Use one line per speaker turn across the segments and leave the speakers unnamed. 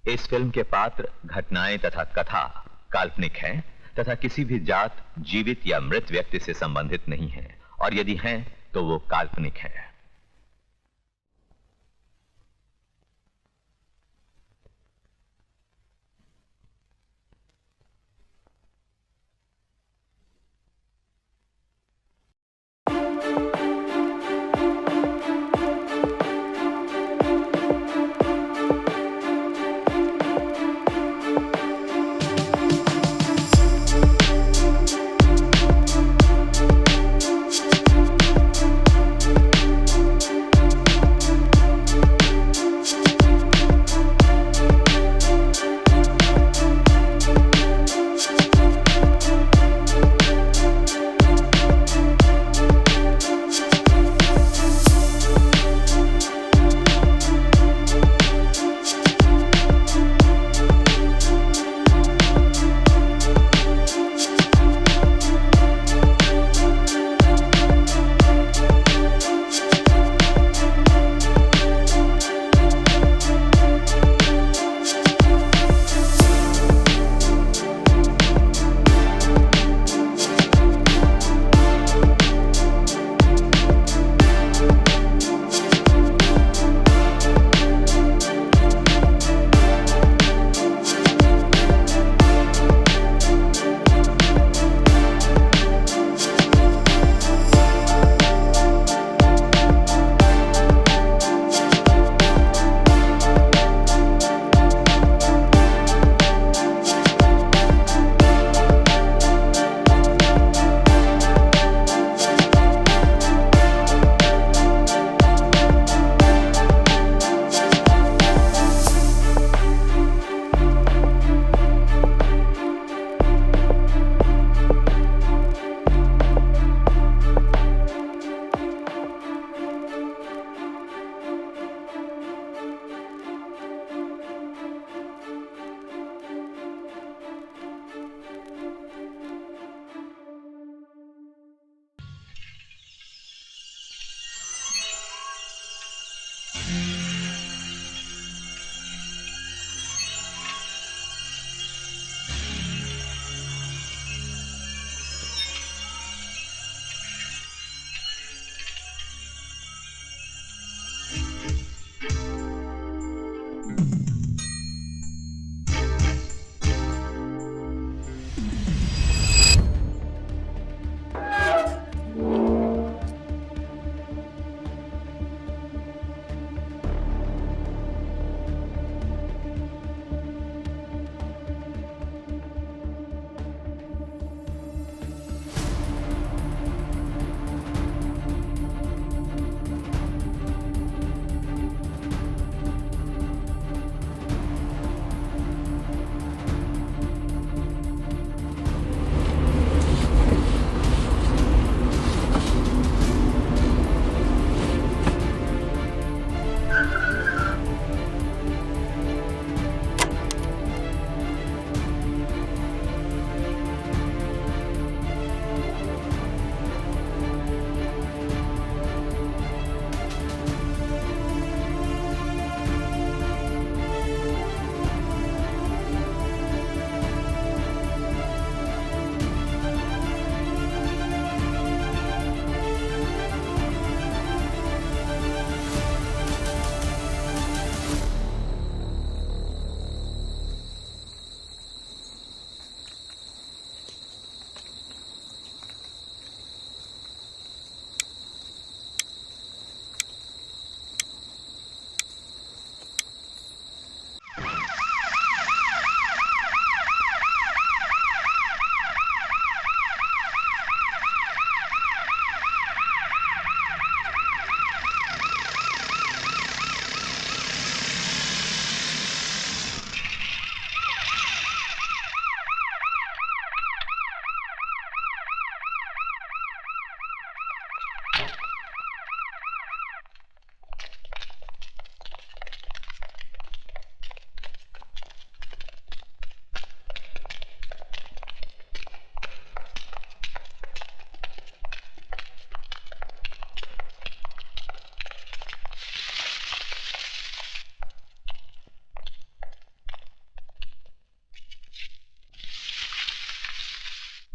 इस फिल्म के पात्र, घटनाएं तथा कथा काल्पनिक हैं तथा किसी भी जात, जीवित या मृत व्यक्ति से संबंधित नहीं है, और यदि हैं तो वो काल्पनिक है।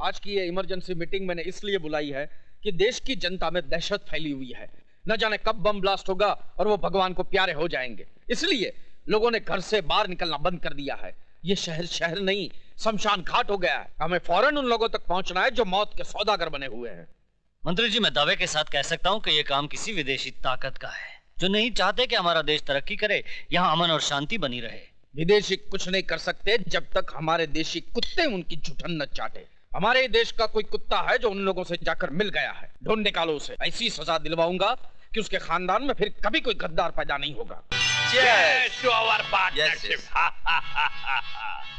आज की ये इमरजेंसी मीटिंग मैंने इसलिए बुलाई है कि देश की जनता में दहशत फैली हुई है। न जाने कब बम ब्लास्ट होगा और वो भगवान को प्यारे हो जाएंगे। इसलिए लोगों ने घर से बाहर निकलना बंद कर दिया है। ये शहर शहर नहीं, शमशान घाट हो गया है। हमें फौरन उन लोगों तक पहुंचना है जो मौत के सौदागर बने हुए हैं।
मंत्री जी, मैं दावे के साथ कह सकता हूं कि यह काम किसी विदेशी ताकत का है जो नहीं चाहते कि हमारा देश तरक्की करे, यहाँ अमन और शांति बनी रहे।
विदेशी कुछ नहीं कर सकते जब तक हमारे देशी कुत्ते उनकी जुठन न चाटे। हमारे देश का कोई कुत्ता है जो उन लोगों से जाकर मिल गया है, ढूंढ निकालो उसे। ऐसी सजा दिलवाऊंगा कि उसके खानदान में फिर कभी कोई गद्दार पैदा नहीं होगा।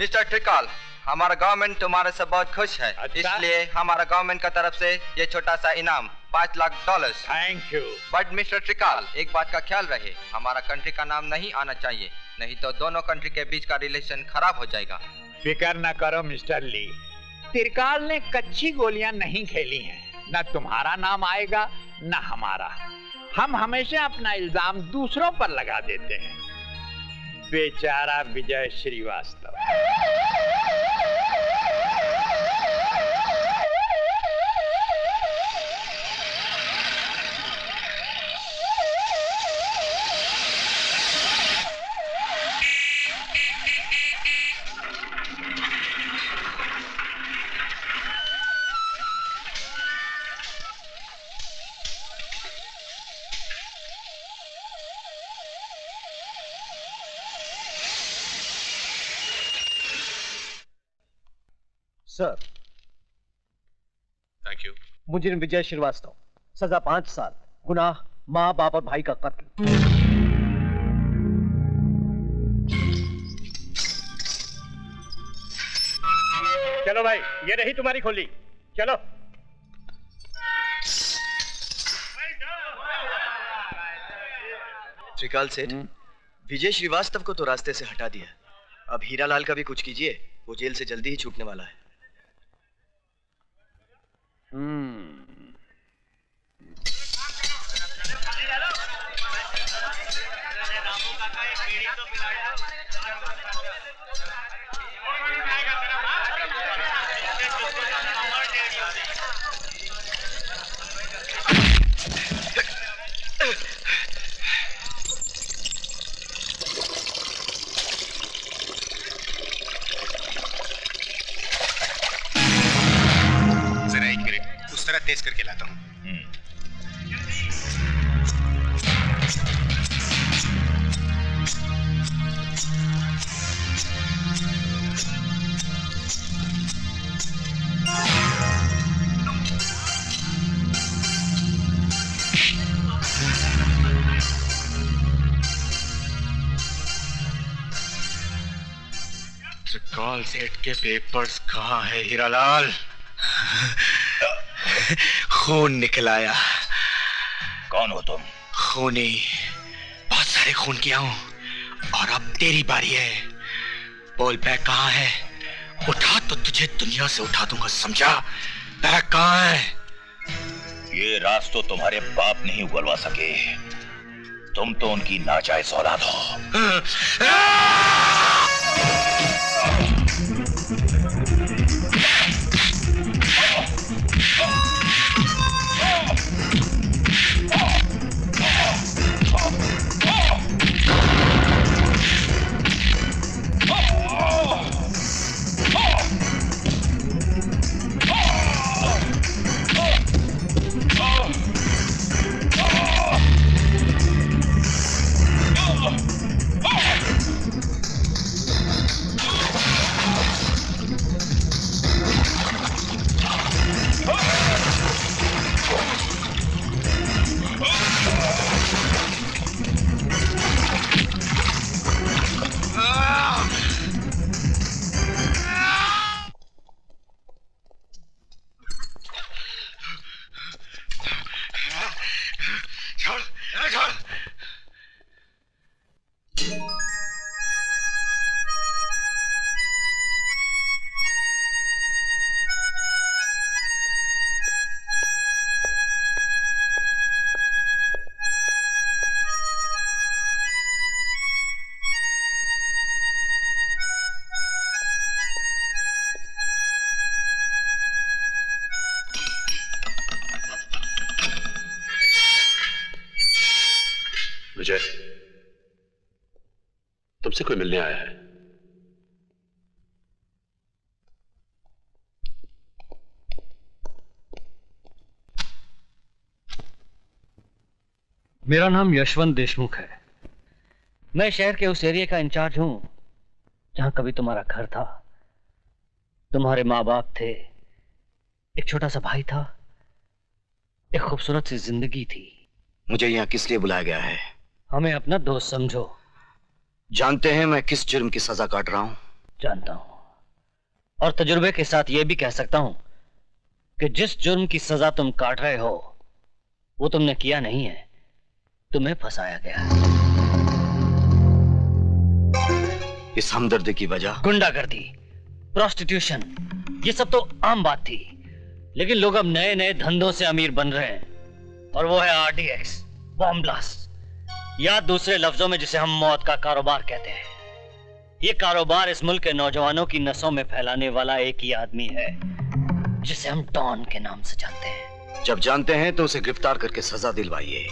मिस्टर ट्रिकल, हमारा गवर्नमेंट तुम्हारे से बहुत खुश है।
अच्छा?
इसलिए हमारा गवर्नमेंट का तरफ से ये छोटा सा इनाम $5 lakh.
Thank you.
But mister trickle, एक बात का ख्याल रहे, हमारा कंट्री का नाम नहीं आना चाहिए, नहीं तो दोनों कंट्री के बीच का रिलेशन खराब हो जाएगा।
फिकर न करो मिस्टर ली, त्रिकाल ने कच्ची गोलियां नहीं खेली हैं। न तुम्हारा नाम आएगा न हमारा। हम हमेशा अपना इल्जाम दूसरों पर लगा देते हैं। बेचारा Vijay Shrivastava.
Sir,
thank you.
मुझे विजय श्रीवास्तव, सजा 5 साल, गुनाह माँ बाप और भाई का कत्ल।
चलो भाई, ये रही तुम्हारी खोली, चलो।
त्रिकाल सेठ, विजय श्रीवास्तव को तो रास्ते से हटा दिया, अब हीरालाल का भी कुछ कीजिए, वो जेल से जल्दी ही छूटने वाला है।
जरा 1 मिनट, उस तरह तेज करके लाता हूँ। त्रिकाल सेठ के पेपर्स कहाँ है हीरालाल? खून निकल आया।
कौन हो तुम?
खूनी, बहुत सारे खून किया हूं और अब तेरी बारी है। बोल बैग कहाँ है? उठा तो तुझे दुनिया से उठा दूंगा, समझा? बैग कहाँ है?
ये राज तो तुम्हारे बाप नहीं उगलवा सके, तुम तो उनकी नाजायज औलाद हो।
विजय, तुमसे कोई मिलने आया है।
मेरा नाम यशवंत देशमुख है। मैं शहर के उस एरिया का इंचार्ज हूं जहां कभी तुम्हारा घर था, तुम्हारे माँ बाप थे, एक छोटा सा भाई था, एक खूबसूरत सी जिंदगी थी।
मुझे यहाँ किस लिए बुलाया गया है?
हमें अपना दोस्त समझो।
जानते हैं मैं किस जुर्म की सजा काट रहा हूं?
जानता हूं, और तजुर्बे के साथ यह भी कह सकता हूं कि जिस जुर्म की सजा तुम काट रहे हो वो तुमने किया नहीं है, तुम्हें फंसाया गया है।
इस हमदर्दी की वजह?
गुंडागर्दी, प्रोस्टिट्यूशन, ये सब तो आम बात थी, लेकिन लोग अब नए नए धंधों से अमीर बन रहे हैं, और वो है आरडीएक्स, बॉम्ब ब्लास्ट, या दूसरे लफ्जों में जिसे हम मौत का कारोबार कहते हैं। ये कारोबार इस मुल्क के नौजवानों की नसों में फैलाने वाला एक ही आदमी है जिसे हम डॉन के नाम से जानते हैं।
जब जानते हैं तो उसे गिरफ्तार करके सजा दिलवाइए।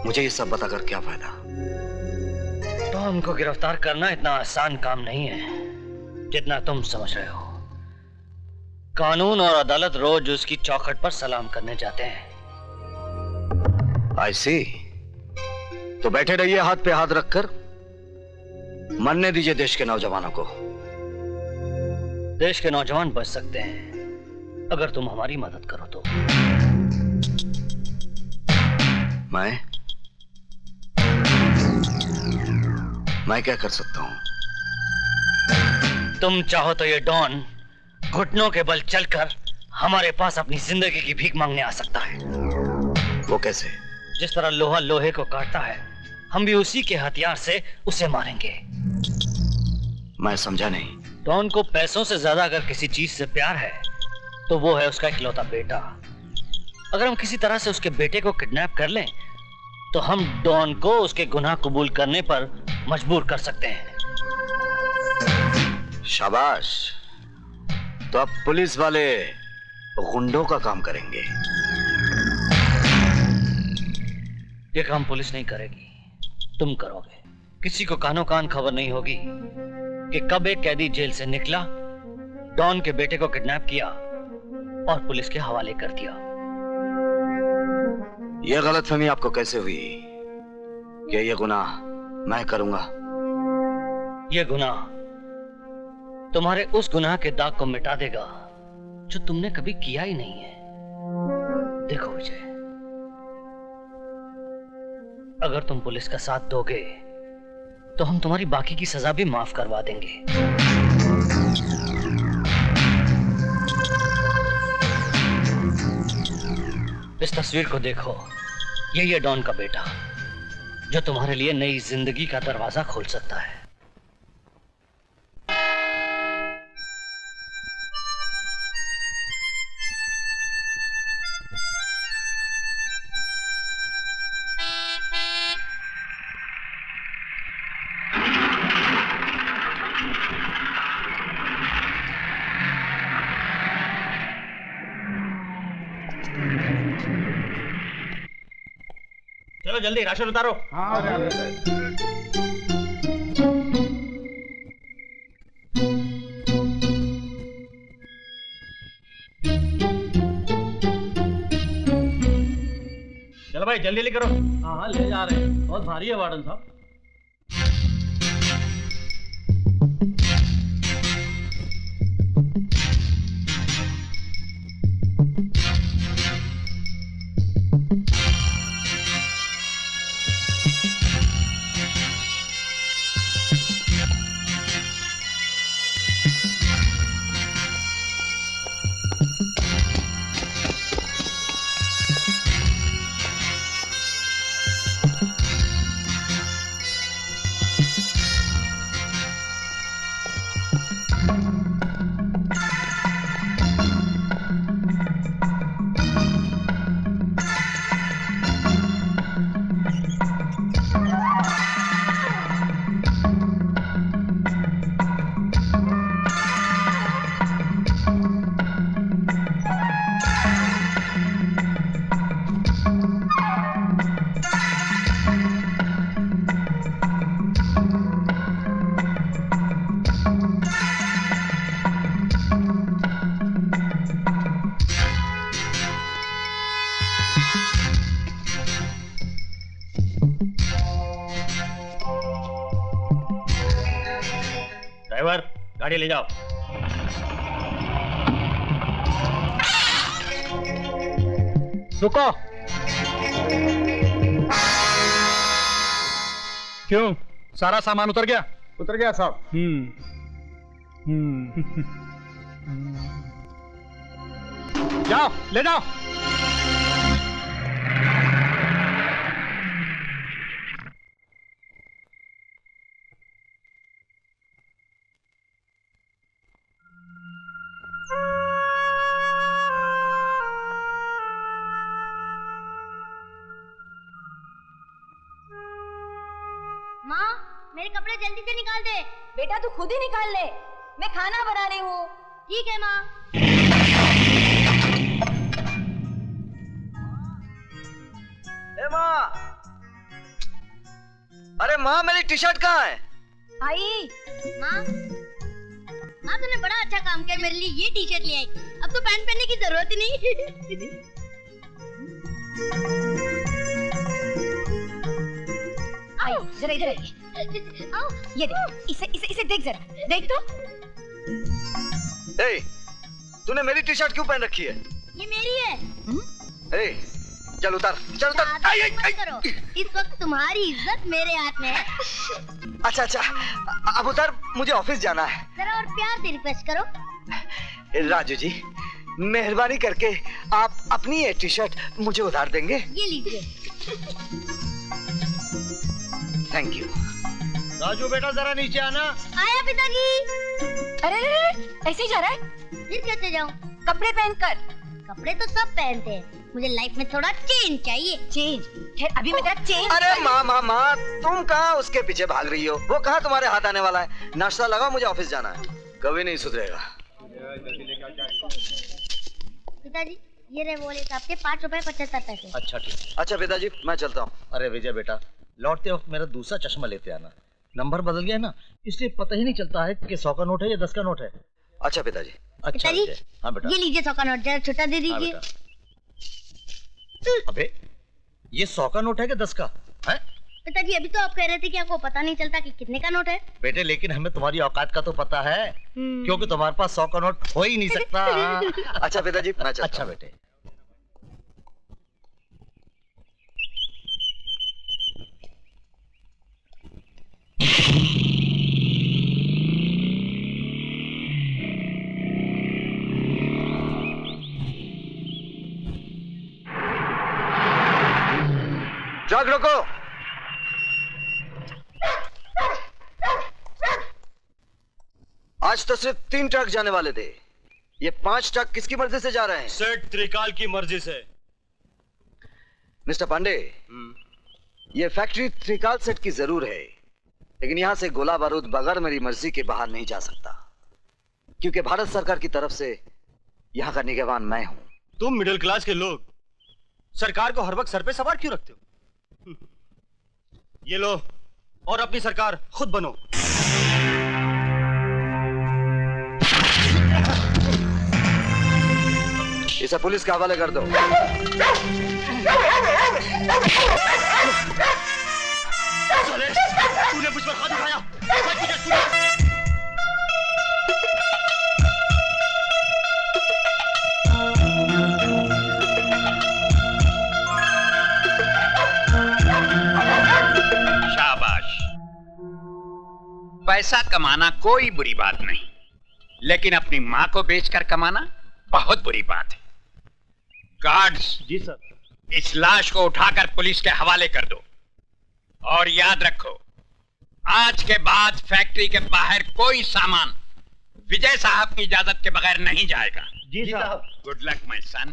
मुझे ये सब बताकर क्या फायदा?
डॉन को गिरफ्तार करना इतना आसान काम नहीं है जितना तुम समझ रहे हो। कानून और अदालत रोज उसकी चौखट पर सलाम करने जाते हैं।
I see। तो बैठे रहिए हाथ पे हाथ रखकर, मरने दीजिए देश के नौजवानों को।
देश के नौजवान बच सकते हैं अगर तुम हमारी मदद करो तो।
मैं क्या कर सकता हूं?
तुम चाहो तो ये डॉन घुटनों के बल चलकर हमारे पास अपनी जिंदगी की भीख मांगने आ सकता है।
वो कैसे?
जिस तरह लोहा लोहे को काटता है, हम भी उसी के हथियार से उसे मारेंगे।
मैं समझा नहीं।
डॉन को पैसों से ज्यादा अगर किसी चीज से प्यार है तो वो है उसका इकलौता बेटा। अगर हम किसी तरह से उसके बेटे को किडनैप कर लें तो हम डॉन को उसके गुनाह कबूल करने पर मजबूर कर सकते हैं।
शाबाश। तो अब पुलिस वाले गुंडों का काम करेंगे।
ये काम पुलिस नहीं करेगी, तुम करोगे। किसी को कानो कान खबर नहीं होगी कि कब एक कैदी जेल से निकला, डॉन के बेटे को किडनैप किया और पुलिस के हवाले कर दिया।
यह गलतफहमी आपको कैसे हुई कि यह गुनाह मैं करूंगा?
यह गुनाह तुम्हारे उस गुनाह के दाग को मिटा देगा जो तुमने कभी किया ही नहीं है। देखो विजय, अगर तुम पुलिस का साथ दोगे तो हम तुम्हारी बाकी की सजा भी माफ करवा देंगे। इस तस्वीर को देखो, यही है डॉन का बेटा जो तुम्हारे लिए नई जिंदगी का दरवाजा खोल सकता है।
चलो जल्दी राशन उतारो। चलो भाई जल्दी लेकर आओ। हाँ ले जा रहे हैं, बहुत भारी है वार्डन साहब।
गाड़ी ले जाओ।
रुको।
क्यों, सारा सामान उतर गया?
उतर गया साहब।
जाओ, ले जाओ।
माँ, मेरे कपड़े जल्दी से निकाल दे। बेटा तू खुद ही निकाल ले, मैं खाना बना रही हूँ। ठीक है माँ।
ए माँ, अरे माँ मेरी टी शर्ट कहाँ है?
आई माँ, माँ तूने बड़ा अच्छा काम किया, मेरे लिए ये टी शर्ट ले आई। अब तो पैंट पहनने की जरूरत ही नहीं। आई जरा इधर आइए। आओ, ये देख, इसे देख जरा, देख तो।
ए, तूने मेरी टी शर्ट क्यों पहन रखी है?
ये मेरी है।
ए, चल उतार, चल उतार।
मत करो, इस वक्त तुम्हारी इज्जत मेरे हाथ में है।
अच्छा अच्छा, अब उतार, मुझे ऑफिस जाना है।
जरा और प्यार से रिक्वेस्ट करो।
राजू जी, मेहरबानी करके आप अपनी ये टी शर्ट मुझे उधार देंगे?
ये लीजिए।
Thank you.
राजू बेटा जरा नीचे आना।
आया पिताजी। अरे ऐसे ही जा रहा है? फिर कैसे जाऊँ? कपड़े पहनकर। कपड़े तो सब पहनते हैं, मुझे लाइफ में थोड़ा चेंज चाहिए। चेंज? खैर अभी मैं तेरा चेंज।
अरे माँ, तुम कहाँ उसके पीछे भाग रही हो? वो कहाँ तुम्हारे हाथ आने वाला है? नाश्ता लगाओ, मुझे ऑफिस जाना है। कभी नहीं सुधरेगा।
पिताजी, ये रहे वॉलेट आपके, 5 रुपए 75 पैसे।
अच्छा ठीक।
अच्छा पिताजी, मैं चलता हूँ।
अरे विजय बेटा, लौटते वक्त मेरा दूसरा चश्मा लेते आना। नंबर बदल गया ना, इसलिए पता ही नहीं चलता है कि 100 का नोट है या 10 का नोट है।
अच्छा पिताजी।
अच्छा
पिताजी,
हाँ बेटा।
ये लीजिए 100 का नोट, जरा छोटा दे दीजिए।
अबे, ये 100 का नोट है कि 10 का है?
पिताजी अभी तो आप कह रहे थे कि आपको पता नहीं चलता कि कितने का नोट है।
बेटे लेकिन हमें तुम्हारी औकात का तो पता है, क्योंकि तुम्हारे पास 100 का नोट हो ही नहीं सकता।
अच्छा पिताजी, मैं चलता हूं।
अच्छा बेटे।
ट्रक रोको। आज तो सिर्फ 3 ट्रक जाने वाले थे, ये 5 ट्रक किसकी मर्जी से जा रहे हैं?
सेठ त्रिकाल की मर्जी से।
मिस्टर पांडे, ये फैक्ट्री त्रिकाल सेठ की जरूर है, लेकिन यहां से गोला बारूद बगैर मेरी मर्जी के बाहर नहीं जा सकता, क्योंकि भारत सरकार की तरफ से यहां का निगरान मैं हूं।
तुम मिडिल क्लास के लोग सरकार को हर वक्त सर पे सवार क्यों रखते हो? ये लो, और अपनी सरकार खुद बनो।
इसे पुलिस के हवाले कर दो।
तूने मुझ पर हाथ उठाया, मैं तुझे
शाबाश। पैसा कमाना कोई बुरी बात नहीं, लेकिन अपनी मां को बेचकर कमाना बहुत बुरी बात है। गार्ड्स,
जी सर।
इस लाश को उठाकर पुलिस के हवाले कर दो, और याद रखो, आज के बाद फैक्ट्री के बाहर कोई सामान विजय साहब की इजाजत के बगैर नहीं जाएगा।
जी साहब।
Good luck my son.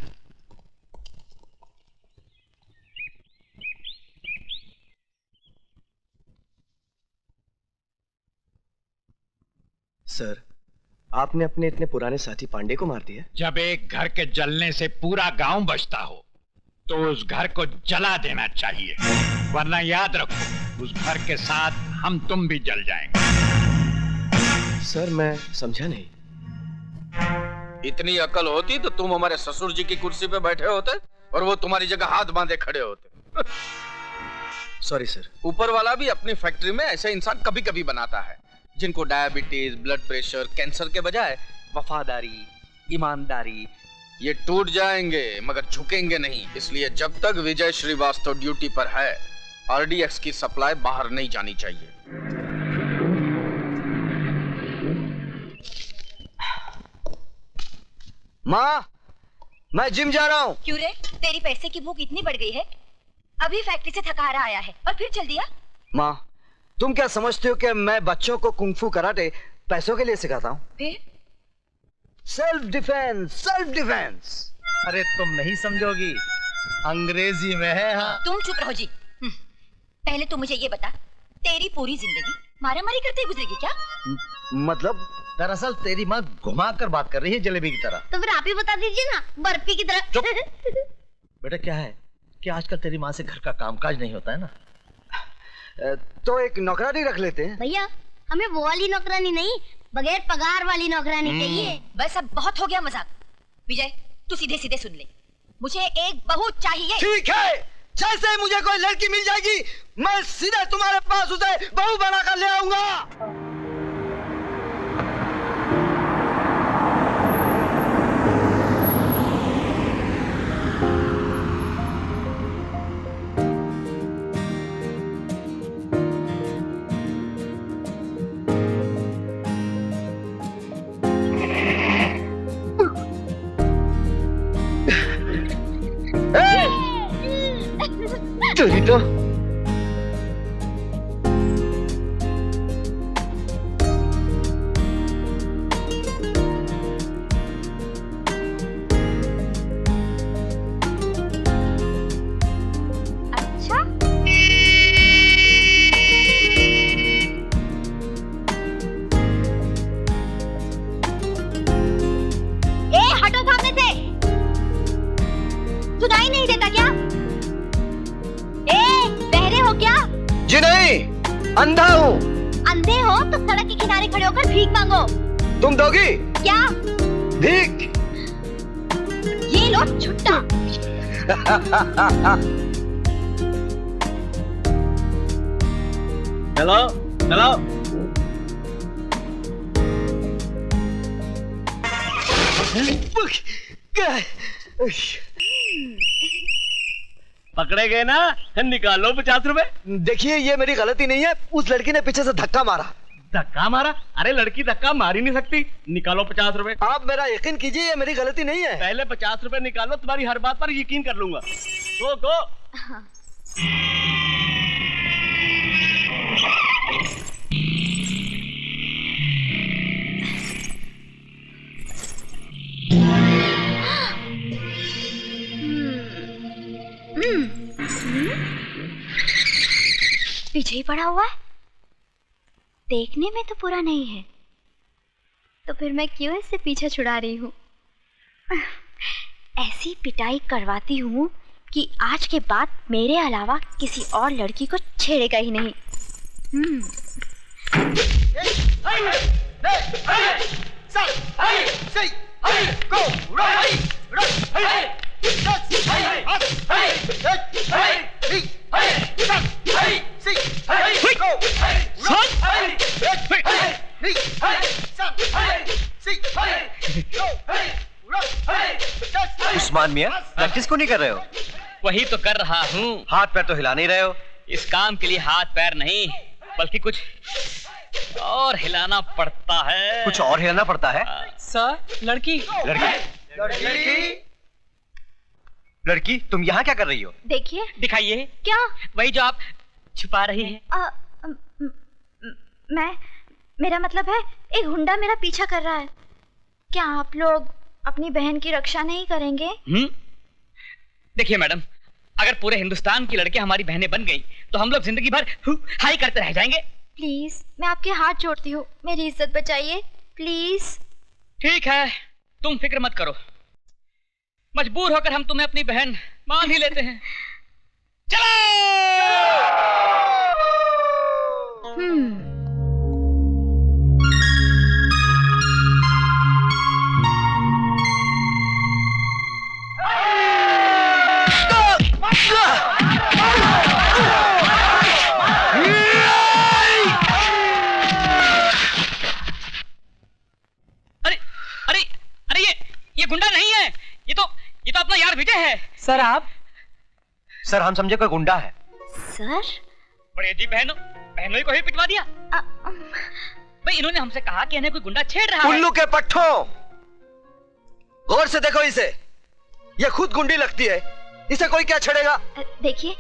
Sir, आपने अपने इतने पुराने साथी पांडे को मार दिया?
जब एक घर के जलने से पूरा गांव बचता हो तो उस घर को जला देना चाहिए, वरना याद रखो उस घर के साथ हम तुम भी जल जाएंगे।
सर मैं समझा नहीं।
इतनी अकल होती तो तुम हमारे ससुर जी की कुर्सी पे बैठे होते और वो तुम्हारी जगह हाथ बांधे खड़े होते।
Sorry sir.
ऊपर वाला भी अपनी फैक्ट्री में ऐसे इंसान कभी कभी बनाता है। जिनको डायबिटीज, ब्लड प्रेशर, कैंसर के बजाय वफादारी, ईमानदारी, ये टूट जाएंगे मगर झुकेंगे नहीं। इसलिए जब तक विजय श्रीवास्तव ड्यूटी पर है, आरडीएक्स की सप्लाई बाहर नहीं जानी चाहिए।
माँ, मैं जिम जा रहा हूँ।
क्यों रे? तेरी पैसे की भूख इतनी बढ़ गई है? अभी फैक्ट्री से थका हारा आया है और फिर चल दिया।
माँ, तुम क्या समझते हो कि मैं बच्चों को कुंफू कराटे पैसों के लिए सिखाता हूँ?
फिर
सेल्फ डिफेंस, सेल्फ डिफेंस।
अरे तुम नहीं समझोगी, अंग्रेजी में है। हाँ,
तुम चुप रहो जी। पहले तू मुझे ये बता, तेरी पूरी जिंदगी मारामारी करते गुजरेगी क्या?
मतलब?
दरअसल तेरी माँ घुमा कर बात कर रही है जलेबी की तरह।
तो फिर आप ही बता दीजिए ना, बर्फी की तरह।
बेटा क्या है कि आजकल तेरी माँ से घर का कामकाज नहीं होता है ना,
तो एक नौकरानी रख लेते हैं।
भैया, हमें वो वाली नौकरानी नहीं, बगैर पगार वाली नौकरानी चाहिए। बस अब बहुत हो गया मजाक। विजय, तू सीधे सीधे सुन ले, मुझे एक बहू चाहिए।
ठीक है, जैसे मुझे कोई लड़की मिल जाएगी, मैं सीधे तुम्हारे पास उसे बहू बनाकर ले आऊंगा। तो
अच्छा, ए हटो सामने से। सुनाई नहीं देता क्या? क्या?
जी नहीं, अंधा हूँ।
अंधे हो तो सड़क के किनारे खड़े होकर भीख मांगो।
तुम दोगी?
क्या?
भीख।
ये लो छुट्टा।
चलो चलो। पकड़े गए ना, निकालो 50 रुपए।
देखिए, ये मेरी गलती नहीं है, उस लड़की ने पीछे से धक्का मारा।
धक्का मारा? अरे लड़की धक्का मार ही नहीं सकती। निकालो 50 रुपए।
आप मेरा यकीन कीजिए, ये मेरी गलती नहीं है।
पहले 50 रुपए निकालो, तुम्हारी हर बात पर यकीन कर लूंगा। गो।
पीछे ही पड़ा हुआ है, देखने में तो पूरा नहीं है, तो फिर मैं क्यों इससे पीछा छुड़ा रही हूँ? ऐसी पिटाई करवाती हूँ कि आज के बाद मेरे अलावा किसी और लड़की को छेड़ेगा ही नहीं।
उस्मान मियां, प्रैक्टिस को नहीं कर रहे हो?
वही तो कर रहा हूँ।
हाथ पैर तो हिला नहीं रहे हो।
इस काम के लिए हाथ पैर नहीं, बल्कि कुछ और हिलाना पड़ता है।
कुछ और हिलाना पड़ता है?
सर, लड़की
तुम यहाँ क्या कर रही हो?
देखिए।
दिखाइए।
क्या?
वही जो आप छुपा रही हैं।
मेरा मतलब है, एक गुंडा मेरा पीछा कर रहा है। क्या आप लोग अपनी बहन की रक्षा नहीं करेंगे?
देखिए मैडम, अगर पूरे हिंदुस्तान की लड़कियां हमारी बहनें बन गई तो हम लोग जिंदगी भर हाई करते रह जाएंगे।
प्लीज, मैं आपके हाथ जोड़ती हूँ, मेरी इज्जत बचाइए प्लीज।
ठीक है, तुम फिक्र मत करो, मजबूर होकर हम तुम्हें अपनी बहन मान ही लेते हैं। चलो। लड़के हैं।
सर आप? सर हम समझे कोई गुंडा है।
सर?
बड़ी अजीब बहनों को ही पिटवा दिया। भाई इन्होंने हमसे कहा कि इन्हें कोई गुंडा छेड़ रहा है।
उल्लू के पट्टों, गौर से देखो इसे, ये खुद गुंडी लगती है, इसे कोई क्या छेड़ेगा?
देखिए,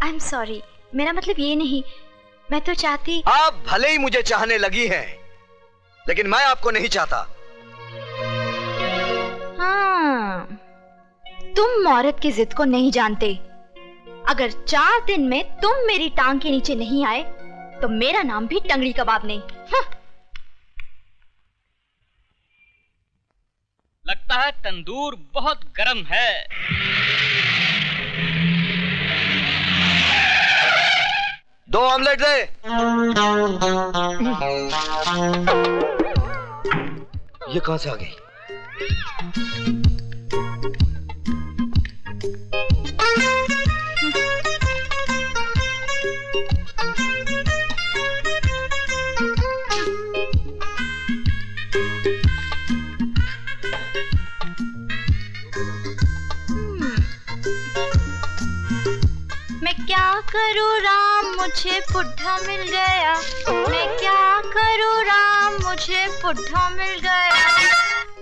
आई एम सॉरी, मेरा मतलब ये नहीं, मैं तो चाहती।
आप भले ही मुझे चाहने लगी हैं, लेकिन मैं आपको नहीं चाहता।
हाँ, तुम औरत की जिद को नहीं जानते। अगर 4 दिन में तुम मेरी टांग के नीचे नहीं आए तो मेरा नाम भी टंगड़ी कबाब नहीं। हाँ।
लगता है तंदूर बहुत गर्म है।
दो ऑमलेट दे। ये कहां से आ गई?
क्या करूँ राम मुझे बुढ़ा मिल गया, मैं क्या करूँ राम मुझे बुढ़ा मिल गया।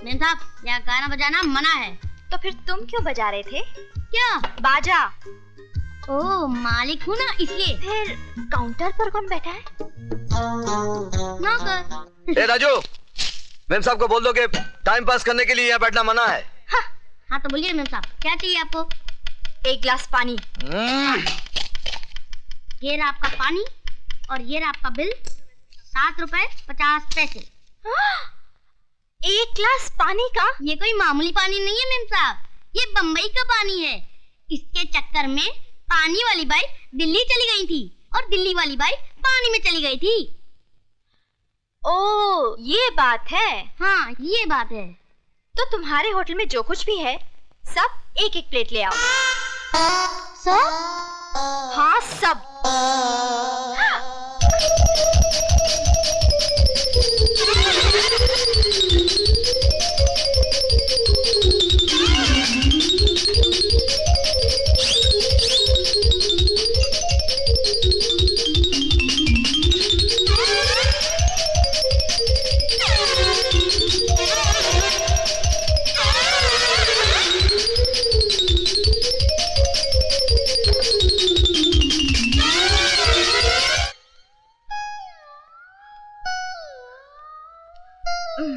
मेम साहब, यहाँ गाना बजाना मना है।
तो फिर तुम क्यों बजा रहे थे?
क्या?
बाजा।
ओह, मालिक हूँ ना इसलिए।
फिर काउंटर पर कौन बैठा है?
नौकर।
ए राजू, मेम साहब को बोल दो कि टाइम पास करने के लिए यहाँ बैठना मना है।
हाँ तो बोलिए मेम साहब, क्या चाहिए आपको?
1 गिलास पानी।
ये रहा आपका पानी और ये रहा आपका बिल, 7 रुपए 50 पैसे।
1 गिलास पानी का?
ये कोई मामूली पानी नहीं है मेम साहब, ये बम्बई का पानी है। इसके चक्कर में पानी वाली बाई दिल्ली चली गई थी और दिल्ली वाली बाई पानी में चली गई थी।
ओह, ये बात है।
हाँ, ये बात है।
तो तुम्हारे होटल में जो कुछ भी है सब 1-1 प्लेट ले आओ।
सब?
हाँ सब।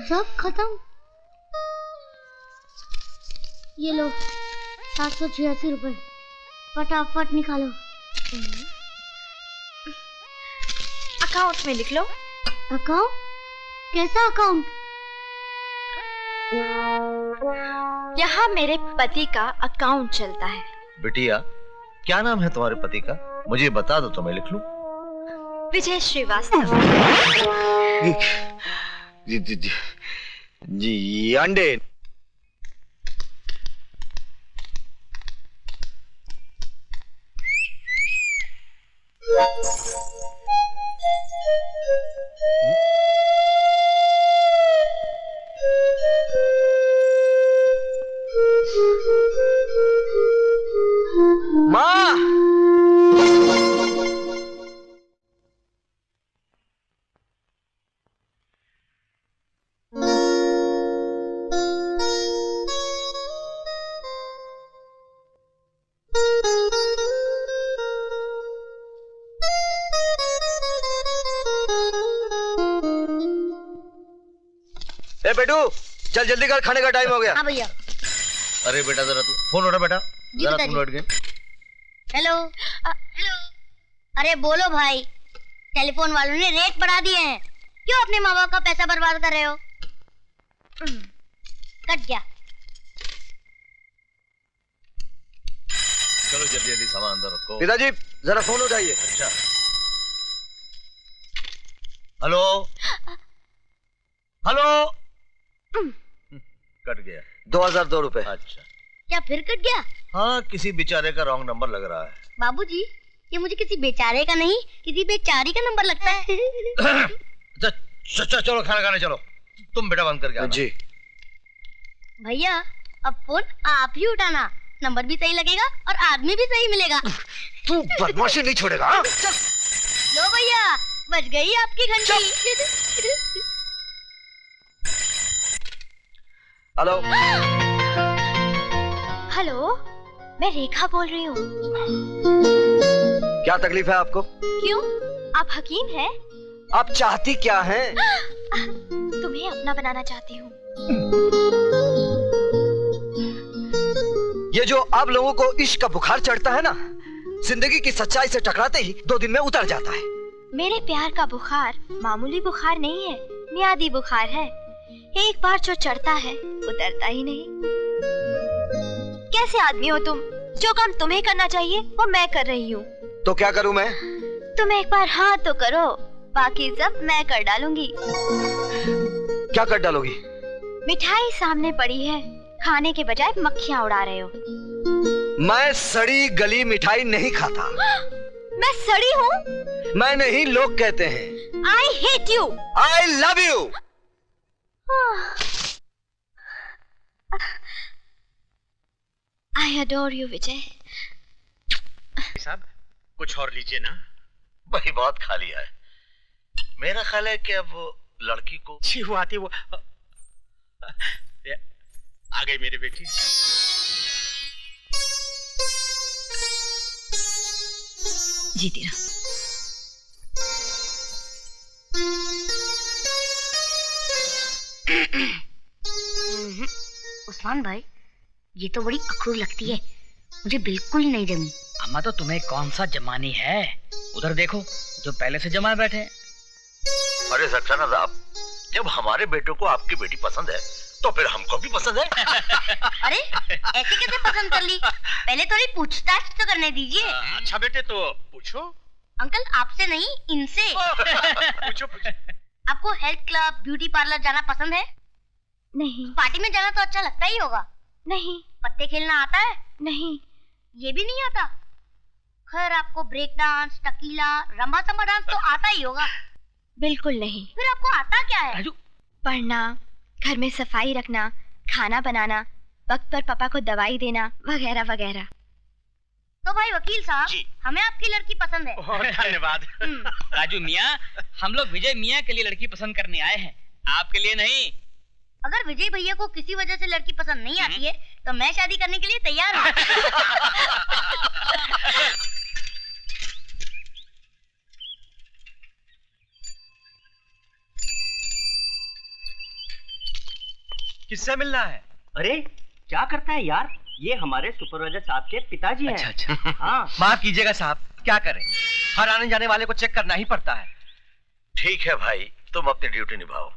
सब खत्म। ये लो 786 रुपए, फटाफट निकालो।
अकाउंट में लिख लो।
अकाउंट? कैसा अकाउंट?
यहाँ मेरे पति का अकाउंट चलता है।
बिटिया, क्या नाम है तुम्हारे पति का? मुझे बता दो तो मैं लिख लूं।
विजय श्रीवास्तव।
जी अंडे। माँ, ए बेटू, चल जल्दी कर, खाने का टाइम हो गया।
हाँ भैया।
अरे बेटा जरा तू फोन उठा बेटा, जरा तुम लौट गए।
Hello hello. अरे बोलो भाई, टेलीफोन वालों ने रेट बढ़ा दिए हैं, क्यों अपने माँ बाप का पैसा बर्बाद कर रहे हो? कट गया।
चलो जल्दी जल्दी सामान अंदर रखो।
पिताजी जरा फोन उठाइए।
अच्छा, हेलो हेलो। कट गया।
2002 रुपए।
अच्छा,
क्या फिर कट गया?
हाँ किसी बेचारे का रॉन्ग नंबर लग रहा है।
बाबूजी, ये मुझे किसी बेचारे का नहीं, किसी बेचारी का नंबर लगता है।
चलो खाना खाने चलो। तुम बेटा बंद करके आना।
जी
भैया, अब फोन आप ही उठाना, नंबर भी सही लगेगा और आदमी भी सही मिलेगा।
तू बदमाशी नहीं छोड़ेगा, हाँ? चल।
लो भैया, बज गई आपकी घंटी।
हेलो।
हेलो, मैं रेखा बोल रही हूँ।
क्या तकलीफ है आपको?
क्यों, आप हकीम हैं?
आप चाहती क्या हैं?
तुम्हें अपना बनाना चाहती हूँ।
ये जो आप लोगों को इश्क का बुखार चढ़ता है ना, जिंदगी की सच्चाई से टकराते ही 2 दिन में उतर जाता है।
मेरे प्यार का बुखार मामूली बुखार नहीं है, मियादी बुखार है। एक बार जो चढ़ता है उतरता ही नहीं। कैसे आदमी हो तुम? जो काम तुम्हें करना चाहिए वो मैं कर रही हूँ।
तो क्या करूँ मैं?
तुम एक बार हाँ तो करो, बाकी सब मैं कर डालूंगी।
क्या कर डालोगी?
मिठाई सामने पड़ी है, खाने के बजाय मक्खियाँ उड़ा रहे हो।
मैं सड़ी गली मिठाई नहीं खाता।
मैं सड़ी हूँ?
मैं नहीं, लोग कहते हैं।
I hate you.
I love you.
I adore you, विजय।
साहब कुछ और लीजिए ना। भाई बहुत खा लिया है। मेरा ख्याल है कि अब वो लड़की को छी वो आती वो आ गई मेरी बेटी।
जीती रहो।
उस्मान भाई, ये तो बड़ी अखरूर लगती है, मुझे बिल्कुल नहीं जमी।
अम्मा तो तुम्हें कौन सा जमानी है? उधर देखो जो पहले से जमाए बैठे हैं।
अरे सक्सेना साहब, जब हमारे बेटों को आपकी बेटी पसंद है तो फिर हमको भी पसंद है।
अरे ऐसे कैसे पसंद कर ली? पहले थोड़ी पूछताछ तो करने दीजिए।
अच्छा बेटे तो पूछो।
अंकल आपसे नहीं, इनसे।
पूछो पूछो।
आपको हेल्थ क्लब, ब्यूटी पार्लर जाना पसंद है?
नहीं।
पार्टी में जाना तो अच्छा लगता ही होगा।
नहीं।
पत्ते खेलना आता है?
नहीं।
ये भी नहीं आता? खैर आपको break dance, tequila, rumba samba dance तो आता ही होगा।
बिल्कुल नहीं।
फिर आपको आता क्या है?
पढ़ना, घर में सफाई रखना, खाना बनाना, वक्त पर पापा को दवाई देना, वगैरह वगैरह।
तो भाई वकील साहब, हमें आपकी लड़की पसंद है।
धन्यवाद। राजू मियाँ, हम लोग विजय मियाँ के लिए लड़की पसंद करने आए हैं, आपके लिए नहीं।
अगर विजय भैया को किसी वजह से लड़की पसंद नहीं आती है तो मैं शादी करने के लिए तैयार हूँ।
किससे मिलना है?
अरे क्या करता है यार, ये हमारे सुपरवाइजर साहब के पिताजी हैं।
अच्छा अच्छा।
हाँ।
माफ कीजिएगा साहब, क्या करें, हर आने जाने वाले को चेक करना ही पड़ता है।
ठीक है भाई, तुम अपनी ड्यूटी निभाओ।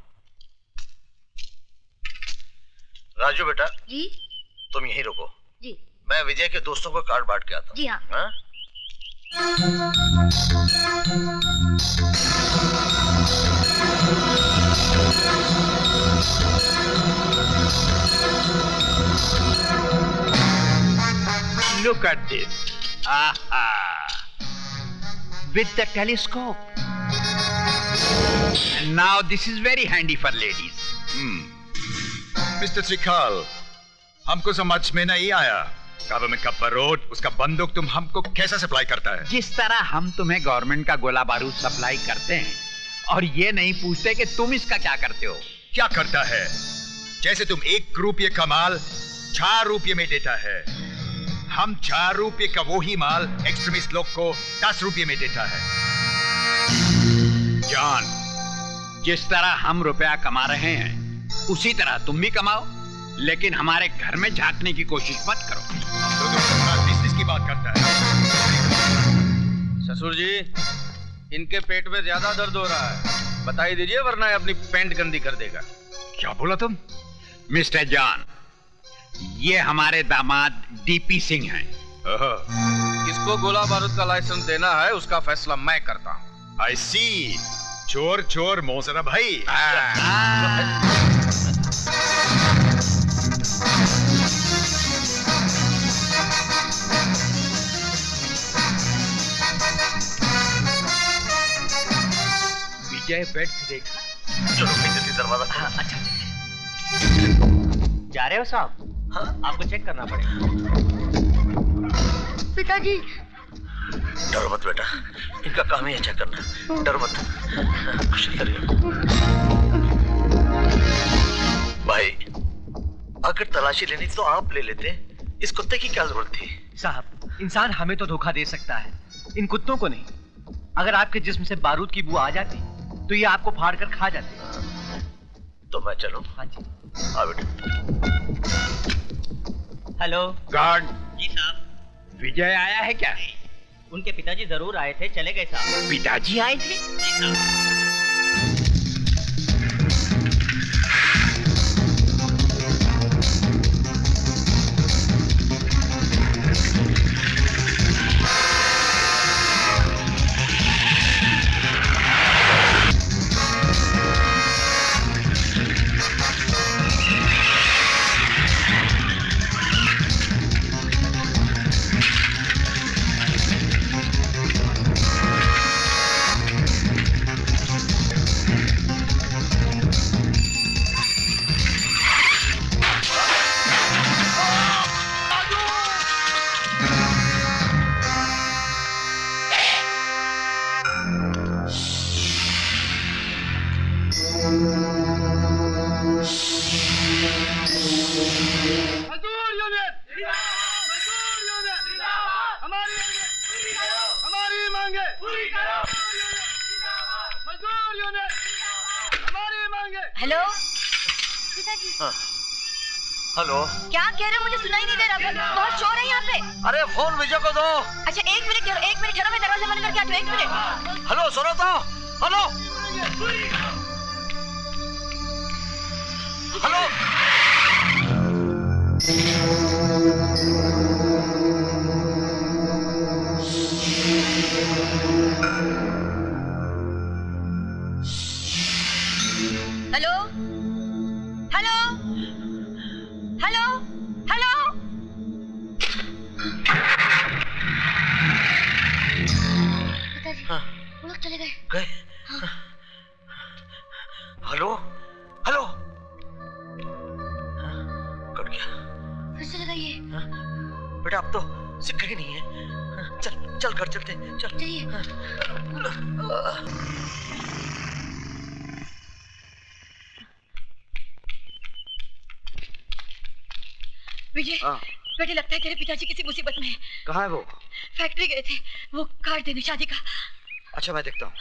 राजू बेटा
जी,
तुम यहीं रुको
जी।
मैं विजय के दोस्तों को कार्ड बांट के आता हूँ।
जी हाँ।
Look at this. Aha. With the telescope. And now this is very handy for ladies.
Mister त्रिकाल, हमको समझ में नहीं आया, गवर्नमेंट का बारूद, उसका बंदूक तुम हमको कैसे सप्लाई करता है?
जिस तरह हम तुम्हें गवर्नमेंट का गोला बारूद सप्लाई करते हैं और ये नहीं पूछते कि तुम इसका क्या करते हो।
क्या करता है? जैसे तुम 1 रुपये का माल 4 रुपये में देता है, हम 4 रुपये का वही माल एक्सट्रीमिस्ट लोग को 10 रुपये में देता है।
जॉन, जिस तरह हम रुपया कमा रहे हैं उसी तरह तुम भी कमाओ, लेकिन हमारे घर में झांकने की कोशिश मत करो।
तो तुम बिजनेस की बात करता है।
ससुर जी, इनके पेट में ज्यादा दर्द हो रहा है, बताई दीजिए वरना ये अपनी पैंट गंदी कर देगा।
क्या बोला तुम?
मिस्टर जॉन, ये हमारे दामाद डीपी सिंह हैं।
किसको गोला बारूद का लाइसेंस देना है उसका फैसला मैं करता हूँ।
I see, चोर चोर मोसरा भाई।
विजय बेड से देखा।
चलो जल्दी दरवाजा।
अच्छा। जा रहे हो साहब?
हाँ? आपको चेक करना पड़ेगा।
पिताजी।
डरो मत बेटा, इनका काम ही है चेक करना, डरो मत। कुछ नहीं करेगा। भाई, अगर तलाशी लेनी तो आप ले लेते, इस कुत्ते की क्या जरूरत थी?
साहब, इंसान हमें तो धोखा दे सकता है, इन कुत्तों को नहीं। अगर आपके जिस्म से बारूद की बू आ जाती तो ये आपको फाड़ कर खा जाते।
तो मैं चलूं?
हाँ जी।
हाँ बेटा।
Hello
guard.
जी साहब।
विजय आया है क्या?
उनके पिताजी जरूर आए थे, चले गए साहब।
पिताजी आए थे?
जी साहब।
हेलो।
हाँ। हेलो।
क्या कह रहे हो? मुझे सुनाई नहीं दे रहा, बहुत शोर है यहाँ पे।
अरे फोन विजय को दो।
अच्छा एक मिनट ठहरो, मैं दरवाजा बंद करके आती हूँ, 1 मिनट।
हेलो सुनो तो। Hello hello.
Hello hello hello hello. पिताजी, वो लोग चले गए।
Hello hello. कट गया।
फिर से लगाइए।
बेटा अब तो सिक्का ही नहीं है। चल चल घर चलते, चल।
विजय, बेटे लगता है तेरे पिताजी किसी मुसीबत में है।
कहाँ है वो?
फैक्ट्री गए थे, वो कार्ड देने शादी का।
अच्छा मैं देखता हूँ।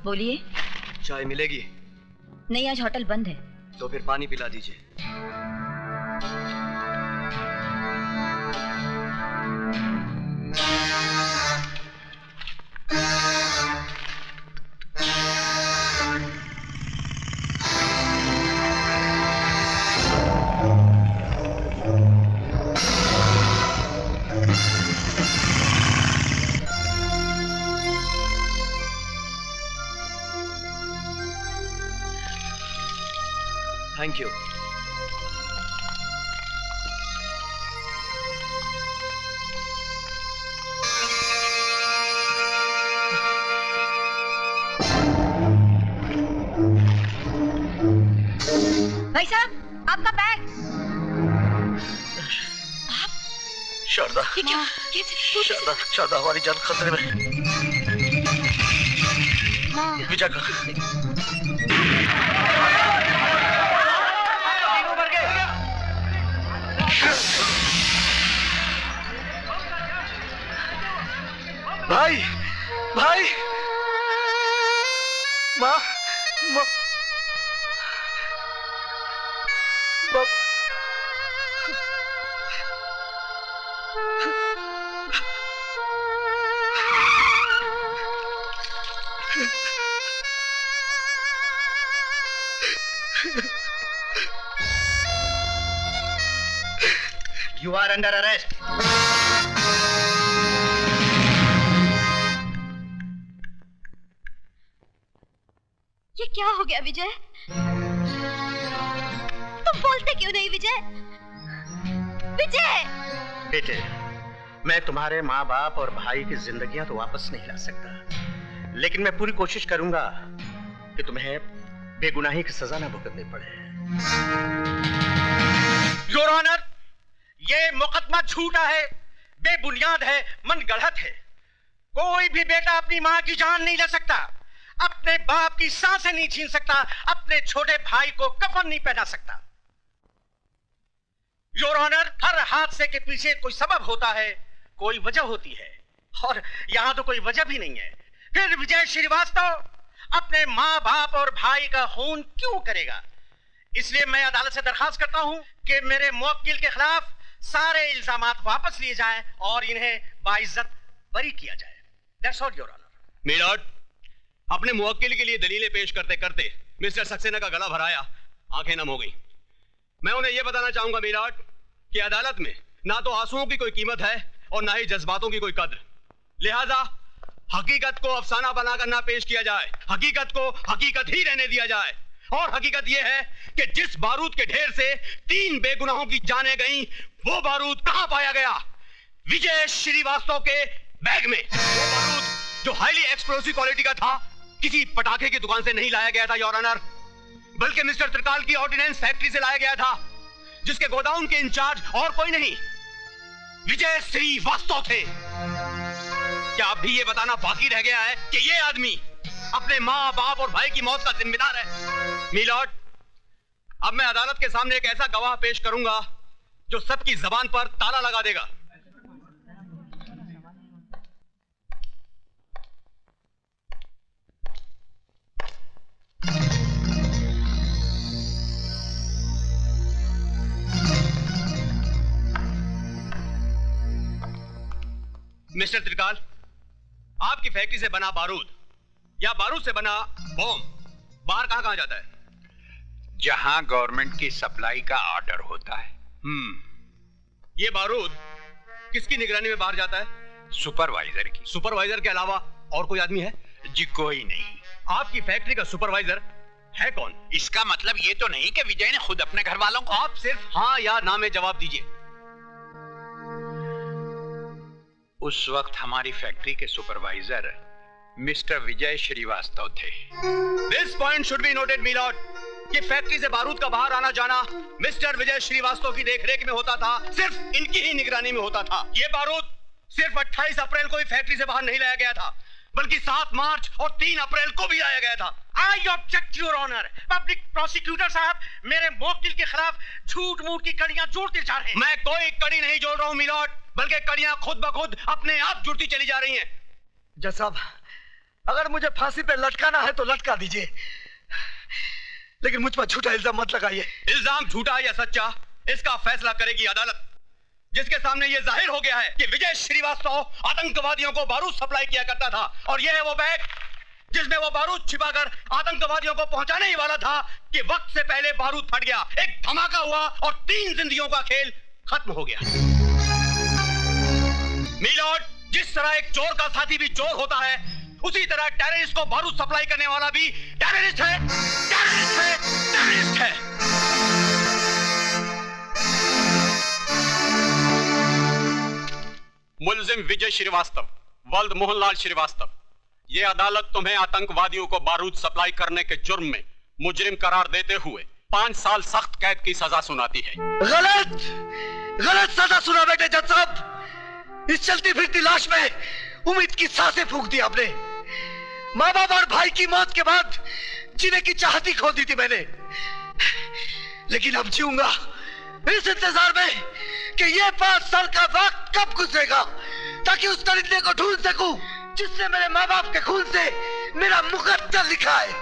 बोलिए।
चाय मिलेगी?
नहीं, आज होटल बंद है।
तो फिर पानी पिला दीजिए। Thank you.
भाई साहब, आपका बैग। आप?
शारदा।
ये क्या?
शारदा, शारदा हमारी जान खतरे में। विजय का भाई, भाई, माँ, माँ, You are under arrest.
ये क्या हो गया विजय? तुम बोलते क्यों नहीं विजय? विजय!
बेटे, मैं तुम्हारे माँ बाप और भाई की जिंदगियां तो वापस नहीं ला सकता, लेकिन मैं पूरी कोशिश करूंगा कि तुम्हें बेगुनाही की सजा न भुगतनी पड़े।
योर ऑनर, ये मुकदमा झूठा है, बेबुनियाद है, मन गढ़ंत है। कोई भी बेटा अपनी मां की जान नहीं ले सकता, अपने बाप की सांसें नहीं छीन सकता, अपने छोटे भाई को कफन नहीं पहना सकता। योर ऑनर, हर हादसे के पीछे कोई सबब होता है, कोई वजह होती है, और यहां तो कोई वजह भी नहीं है। फिर विजय श्रीवास्तव अपने मां बाप और भाई का खून क्यों करेगा? इसलिए मैं अदालत से दरखास्त करता हूं कि मेरे मुवक्किल के खिलाफ सारे इल्जामात वापस लिए जाएं और इन्हें बाइज्जत बरी किया जाए। That's all, Your Honor.
Milord, अपने मुवक्किल के लिए दलीलें पेश करते करते मिस्टर सक्सेना का गला भराया, आंखें नम हो गई। मैं उन्हें यह बताना चाहूंगा मिलॉर्ड कि अदालत में ना तो आंसुओं की कोई कीमत है और ना ही जज्बातों की कोई कद्र। लिहाजा हकीकत को अफसाना बनाकर ना पेश किया जाए, हकीकत को हकीकत ही रहने दिया जाए। और हकीकत यह है कि जिस बारूद के ढेर से 3 बेगुनाहों की जानें गईं, वो बारूद कहां पाया गया? विजय श्रीवास्तव के बैग में। वो बारूद जो हाईली एक्सप्लोसिव क्वालिटी का था, किसी पटाखे की दुकान से नहीं लाया गया था योर ऑनर, बल्कि मिस्टर त्रिकाल की ऑर्डिनेंस फैक्ट्री से लाया गया था, जिसके गोदाउन के इंचार्ज और कोई नहीं, विजय श्रीवास्तव थे। क्या अब भी ये बताना बाकी रह गया है कि ये आदमी अपने माँ बाप और भाई की मौत का जिम्मेदार है? मिलॉर्ड, अब मैं अदालत के सामने एक ऐसा गवाह पेश करूंगा जो सबकी जबान पर ताला लगा देगा। मिस्टर त्रिकाल, आपकी फैक्ट्री से बना बारूद या बारूद से बना बॉम्ब बाहर कहां जाता है?
जहां गवर्नमेंट की सप्लाई का ऑर्डर होता है।
ये बारूद किसकी निगरानी में बाहर जाता है?
सुपरवाइजर की।
सुपरवाइजर के अलावा और कोई आदमी है?
जी कोई नहीं।
आपकी फैक्ट्री का सुपरवाइजर है कौन?
इसका मतलब ये तो नहीं कि विजय ने खुद अपने घर वालों को।
आप सिर्फ हाँ या ना में जवाब दीजिए।
उस वक्त हमारी फैक्ट्री के सुपरवाइजर मिस्टर विजय श्रीवास्तव थे।
This point should be noted milord कि फैक्ट्री से बारूद का बाहर आना जाना मिस्टर विजय श्रीवास्तव की देखरेख में होता था, सिर्फ इनकी ही निगरानी में होता था। ये बारूद सिर्फ 28 अप्रैल को ही फैक्ट्री से बाहर नहीं लाया गया था, बल्कि 7 मार्च और 3 अप्रैल को भी लाया गया था। I object your honour. Public prosecutor साहब मेरे मुवक्किल के खिलाफ झूठ मूठ की कड़ियां जोड़ते जा रहे हैं। मैं कोई कड़ी नहीं जोड़ रहा हूं मिलॉर्ड, बल्कि कड़ियां खुद ब खुद अपने आप जुड़ती चली जा रही हैं।
जज साहब, अगर मुझे फांसी पे लटकाना है तो लटका दीजिए, लेकिन मुझ पर झूठा इल्जाम मत लगाइए।
इल्जाम झूठा या सच्चा, इसका फैसला करेगी अदालत, जिसके सामने यह जाहिर हो गया है कि विजय श्रीवास्तव आतंकवादियों को बारूद सप्लाई किया करता था, और यह है वो बैग जिसमें वो बारूद छिपाकर आतंकवादियों को पहुंचाने ही वाला था कि वक्त से पहले बारूद फट गया, एक धमाका हुआ और 3 जिंदगियों का खेल खत्म हो गया। मिलॉर्ड, जिस तरह एक चोर का साथी भी चोर होता है, उसी तरह टेररिस्ट को बारूद सप्लाई करने वाला भी टेररिस्ट है, टेररिस्ट है, टेररिस्ट है। मुलजिम विजय श्रीवास्तव, वल्द मोहनलाल श्रीवास्तव, ये अदालत तुम्हें आतंकवादियों को बारूद सप्लाई करने के जुर्म में मुजरिम करार देते हुए 5 साल सख्त कैद की सजा सुनाती है।
गलत, गलत सजा सुना बेटे जज साहब। इस चलती फिरती लाश में उम्मीद की सांसें फूंक दी आपने। माँ बाप और भाई की मौत के बाद जीने की चाहती खो दी थी मैंने, लेकिन अब जीऊंगा इस इंतजार में कि ये 5 साल का वक्त कब गुजरेगा, ताकि उस दरिंदे को ढूंढ सकूं जिसने मेरे माँ बाप के खून से मेरा मुकद्दर लिखा है।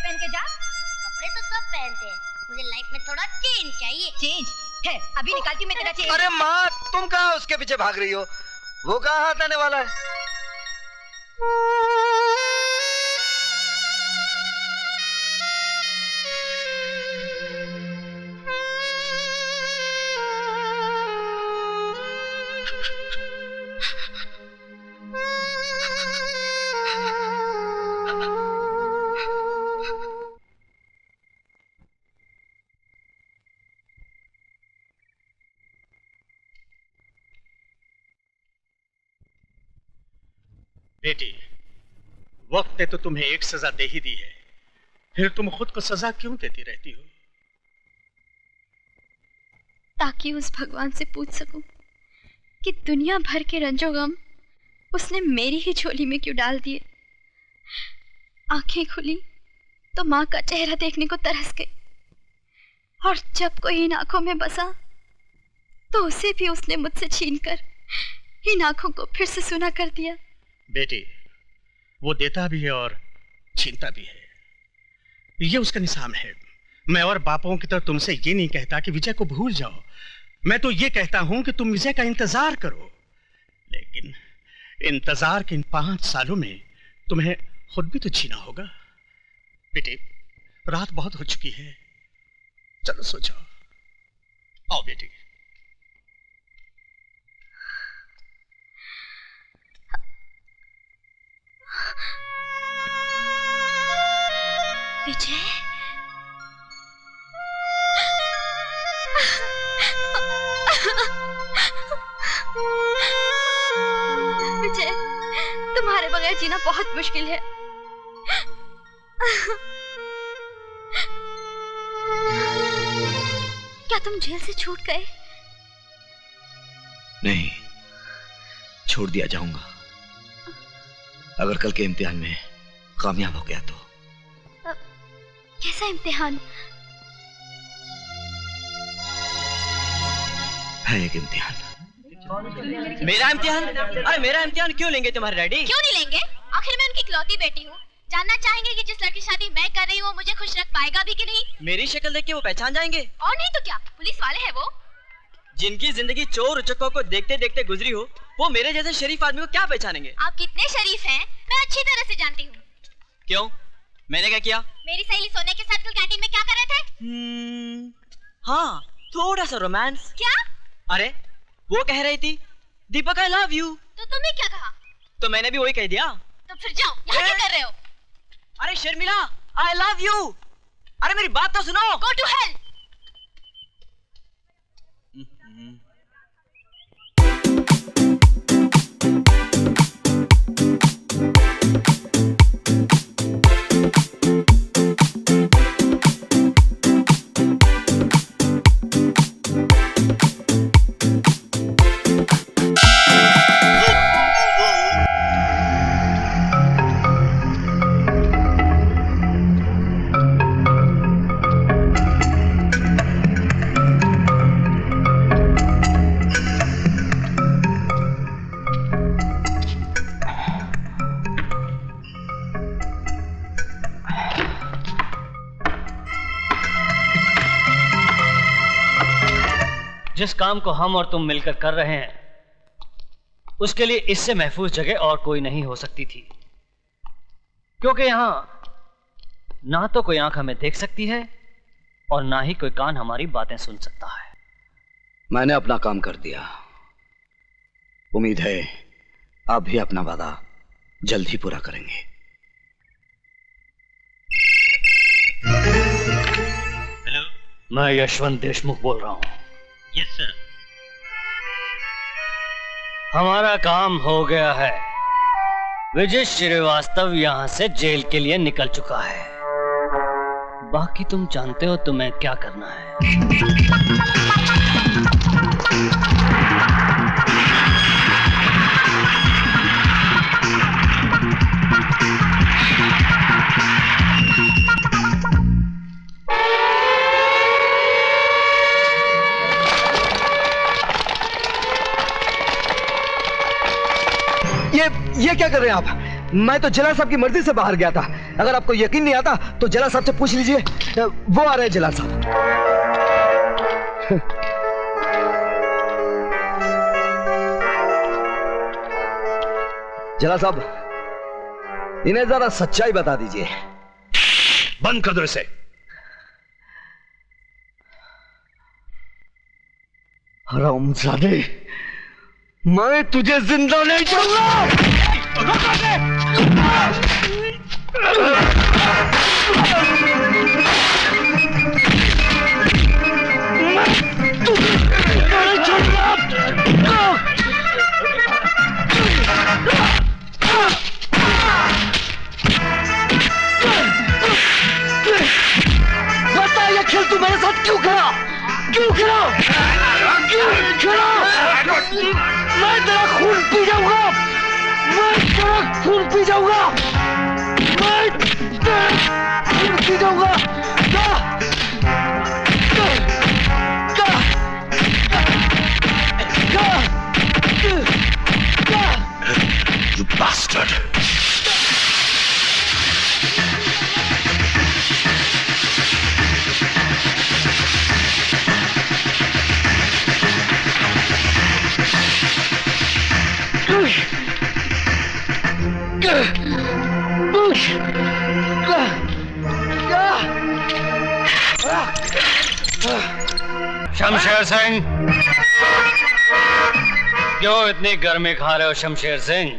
पहन के जा। कपड़े तो सब पहनते हैं, मुझे लाइफ में थोड़ा चेंज चाहिए। चेंज है, अभी निकालती मैं तेरा चेंज।
अरे माँ, तुम कहाँ उसके पीछे भाग रही हो? वो कहाँ हाथ आने वाला है?
बेटी, वक्त ने तो तुम्हें एक सजा दे ही दी है, फिर तुम खुद को सजा क्यों देती रहती हो?
ताकि उस भगवान से पूछ सकूं कि दुनिया भर के रंजो गम उसने मेरी ही झोली में क्यों डाल दिए। आंखें खुली तो माँ का चेहरा देखने को तरस गई, और जब कोई इन आंखों में बसा तो उसे भी उसने मुझसे छीनकर इन आंखों को फिर से सुना कर दिया।
बेटी, वो देता भी है और छीनता भी है, ये उसका निजाम है। मैं और बापों की तरह तुमसे ये नहीं कहता कि विजय को भूल जाओ, मैं तो ये कहता हूं कि तुम विजय का इंतजार करो। लेकिन इंतजार के इन 5 सालों में तुम्हें खुद भी तो जीना होगा। बेटी, रात बहुत हो चुकी है, चलो सो जाओ। आओ बेटी।
विजय, विजय, तुम्हारे बगैर जीना बहुत मुश्किल है। क्या तुम जेल से छूट गए?
नहीं, छोड़ दिया जाऊंगा अगर कल के इम्तिहान में कामयाब हो गया तो।
कैसा इम्तिहान?
है एक इम्तिहान।
मेरा इम्तिहान? अरे मेरा इम्तिहान क्यों लेंगे तुम्हारे डैडी?
क्यों नहीं लेंगे? आखिर मैं उनकी इकलौती बेटी हूँ। जानना चाहेंगे कि जिस लड़की शादी मैं कर रही हूँ वो मुझे खुश रख पाएगा भी कि नहीं?
मेरी शक्ल देख के वो पहचान जाएंगे।
और नहीं तो क्या, पुलिस वाले हैं वो।
जिनकी जिंदगी चोर उचक्कों को देखते देखते गुजरी हो, वो मेरे जैसे शरीफ आदमी को क्या पहचानेंगे?
आप कितने शरीफ हैं मैं अच्छी तरह से जानती हूँ।
क्यों, मैंने क्या किया?
मेरी सहेली सोने के साथ कल कैंटीन में क्या कर रहे थे?
हाँ, थोड़ा सा रोमांस।
क्या?
अरे वो कह रही थी दीपक आई लव यू।
तो तुमने क्या कहा?
तो मैंने भी वही कह दिया।
तो फिर जाओ, यहाँ क्या कर रहे हो?
अरे शर्मिला, आई लव यू। अरे मेरी बात तो सुनो।
Go to hell।
जिस काम को हम और तुम मिलकर कर रहे हैं उसके लिए इससे महफूज जगह और कोई नहीं हो सकती थी, क्योंकि यहां ना तो कोई आंख हमें देख सकती है और ना ही कोई कान हमारी बातें सुन सकता है।
मैंने अपना काम कर दिया। उम्मीद है आप भी अपना वादा जल्द ही पूरा करेंगे।
हेलो, मैं यशवंत देशमुख बोल रहा हूं।
Yes sir.
हमारा काम हो गया है। विजय श्रीवास्तव यहां से जेल के लिए निकल चुका है। बाकी तुम जानते हो तुम्हें क्या करना है।
ये क्या कर रहे हैं आप? मैं तो जिला साहब की मर्जी से बाहर गया था।
अगर आपको यकीन नहीं आता तो जला साहब से पूछ लीजिए, वो आ रहे हैं जला साहब। जला साहब, इन्हें जरा सच्चाई बता दीजिए।
बंद कर दो इसे।
हरामजादे, मैं तुझे जिंदा नहीं छोड़ूंगा। बता ये खेल तू मेरे साथ क्यों खेला? क्यों खेला? क्यों खेला? मैं तेरा खून पी जाऊंगा। मैं तेरा खून पी जाऊंगा। मैं तेरा खून पी जाऊंगा।
You bastard!
शमशेर सिंह, क्यों इतनी गर्मी खा रहे हो शमशेर सिंह?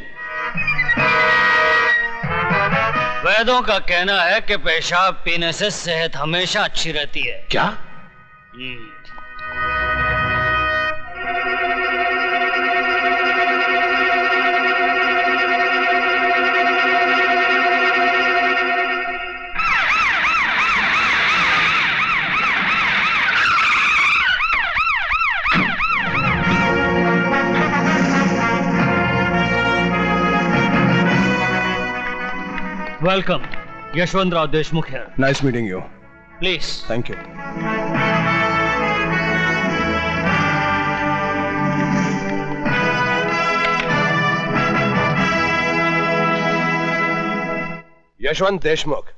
वैद्यों का कहना है कि पेशाब पीने से सेहत हमेशा अच्छी रहती है।
क्या?
Welcome, Yashwantrao Deshmukh here.
Nice meeting you.
Please.
Thank you. Yashwant Deshmukh,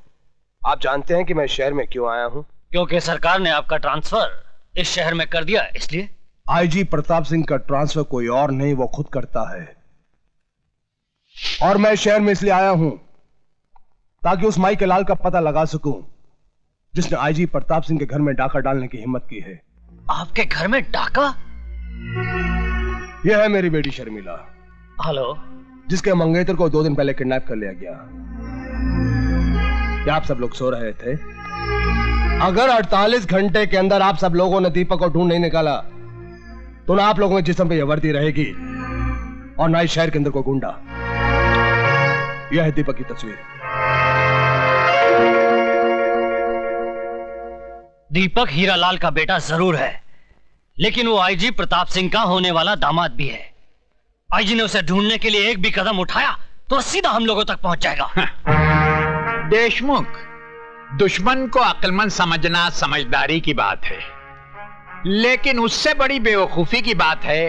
आप जानते हैं कि मैं शहर में क्यों आया हूं?
क्योंकि सरकार ने आपका ट्रांसफर इस शहर में कर दिया, इसलिए।
आईजी प्रताप सिंह का ट्रांसफर कोई और नहीं, वो खुद करता है। और मैं शहर में इसलिए आया हूं ताकि उस माई के लाल का पता लगा सकूं जिसने आईजी प्रताप सिंह के घर में डाका डालने की हिम्मत की है।
आपके घर में डाका?
यह है मेरी बेटी शर्मिला।
हेलो।
जिसके मंगेतर को 2 दिन पहले किडनैप कर लिया गया। क्या आप सब लोग सो रहे थे? अगर 48 घंटे के अंदर आप सब लोगों ने दीपक को ढूंढ नहीं निकाला तो ना आप लोगों के जिस्म पे यह वर्दी रहेगी और ना ही शहर के अंदर कोई गुंडा। यह है दीपक की तस्वीर।
दीपक हीरालाल का बेटा जरूर है, लेकिन वो आईजी प्रताप सिंह का होने वाला दामाद भी है। आईजी ने उसे ढूंढने के लिए एक भी कदम उठाया तो सीधा हम लोगों तक पहुंच जाएगा।
देशमुख, दुश्मन को अक्लमंद समझना समझदारी की बात है, लेकिन उससे बड़ी बेवकूफी की बात है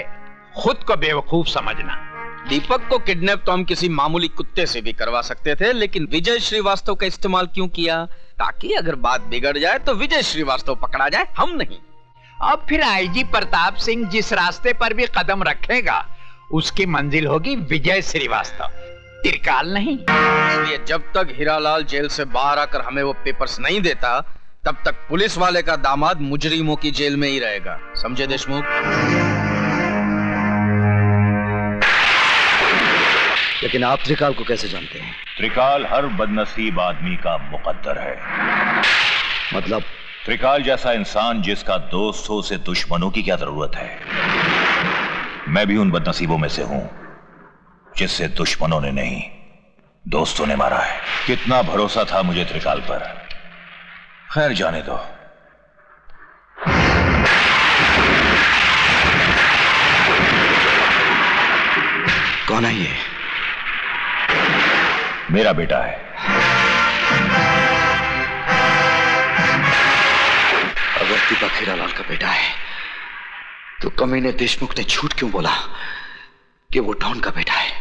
खुद को बेवकूफ समझना।
दीपक को किडनैप तो हम किसी मामूली कुत्ते से भी करवा सकते थे, लेकिन विजय श्रीवास्तव का इस्तेमाल क्यों किया? ताकि अगर बात बिगड़ जाए तो विजय श्रीवास्तव पकड़ा जाए, हम नहीं।
अब फिर आईजी प्रताप सिंह जिस रास्ते पर भी कदम रखेगा उसकी मंजिल होगी विजय श्रीवास्तव, त्रिकाल नहीं।
इसलिए जब तक हीरालाल जेल से बाहर आकर हमें वो पेपर्स नहीं देता तब तक पुलिस वाले का दामाद मुजरिमों की जेल में ही रहेगा। समझे देशमुख?
लेकिन आप त्रिकाल को कैसे जानते हैं?
त्रिकाल हर बदनसीब आदमी का मुकद्दर है।
मतलब?
त्रिकाल जैसा इंसान जिसका दोस्त हो उसे दुश्मनों की क्या जरूरत है। मैं भी उन बदनसीबों में से हूं जिससे दुश्मनों ने नहीं दोस्तों ने मारा है। कितना भरोसा था मुझे त्रिकाल पर। खैर जाने दो।
कौन है ये?
मेरा बेटा है।
अगर दीपक हीरालाल का बेटा है तो कमीने देशमुख ने झूठ क्यों बोला कि वो डॉन का बेटा है?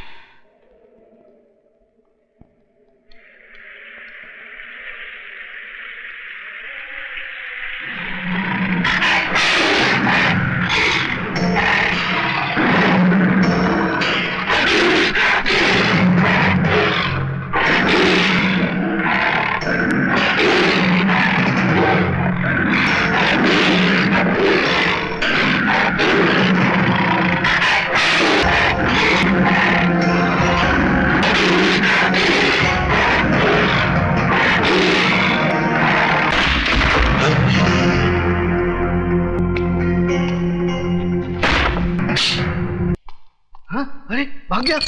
अरे भाग गया।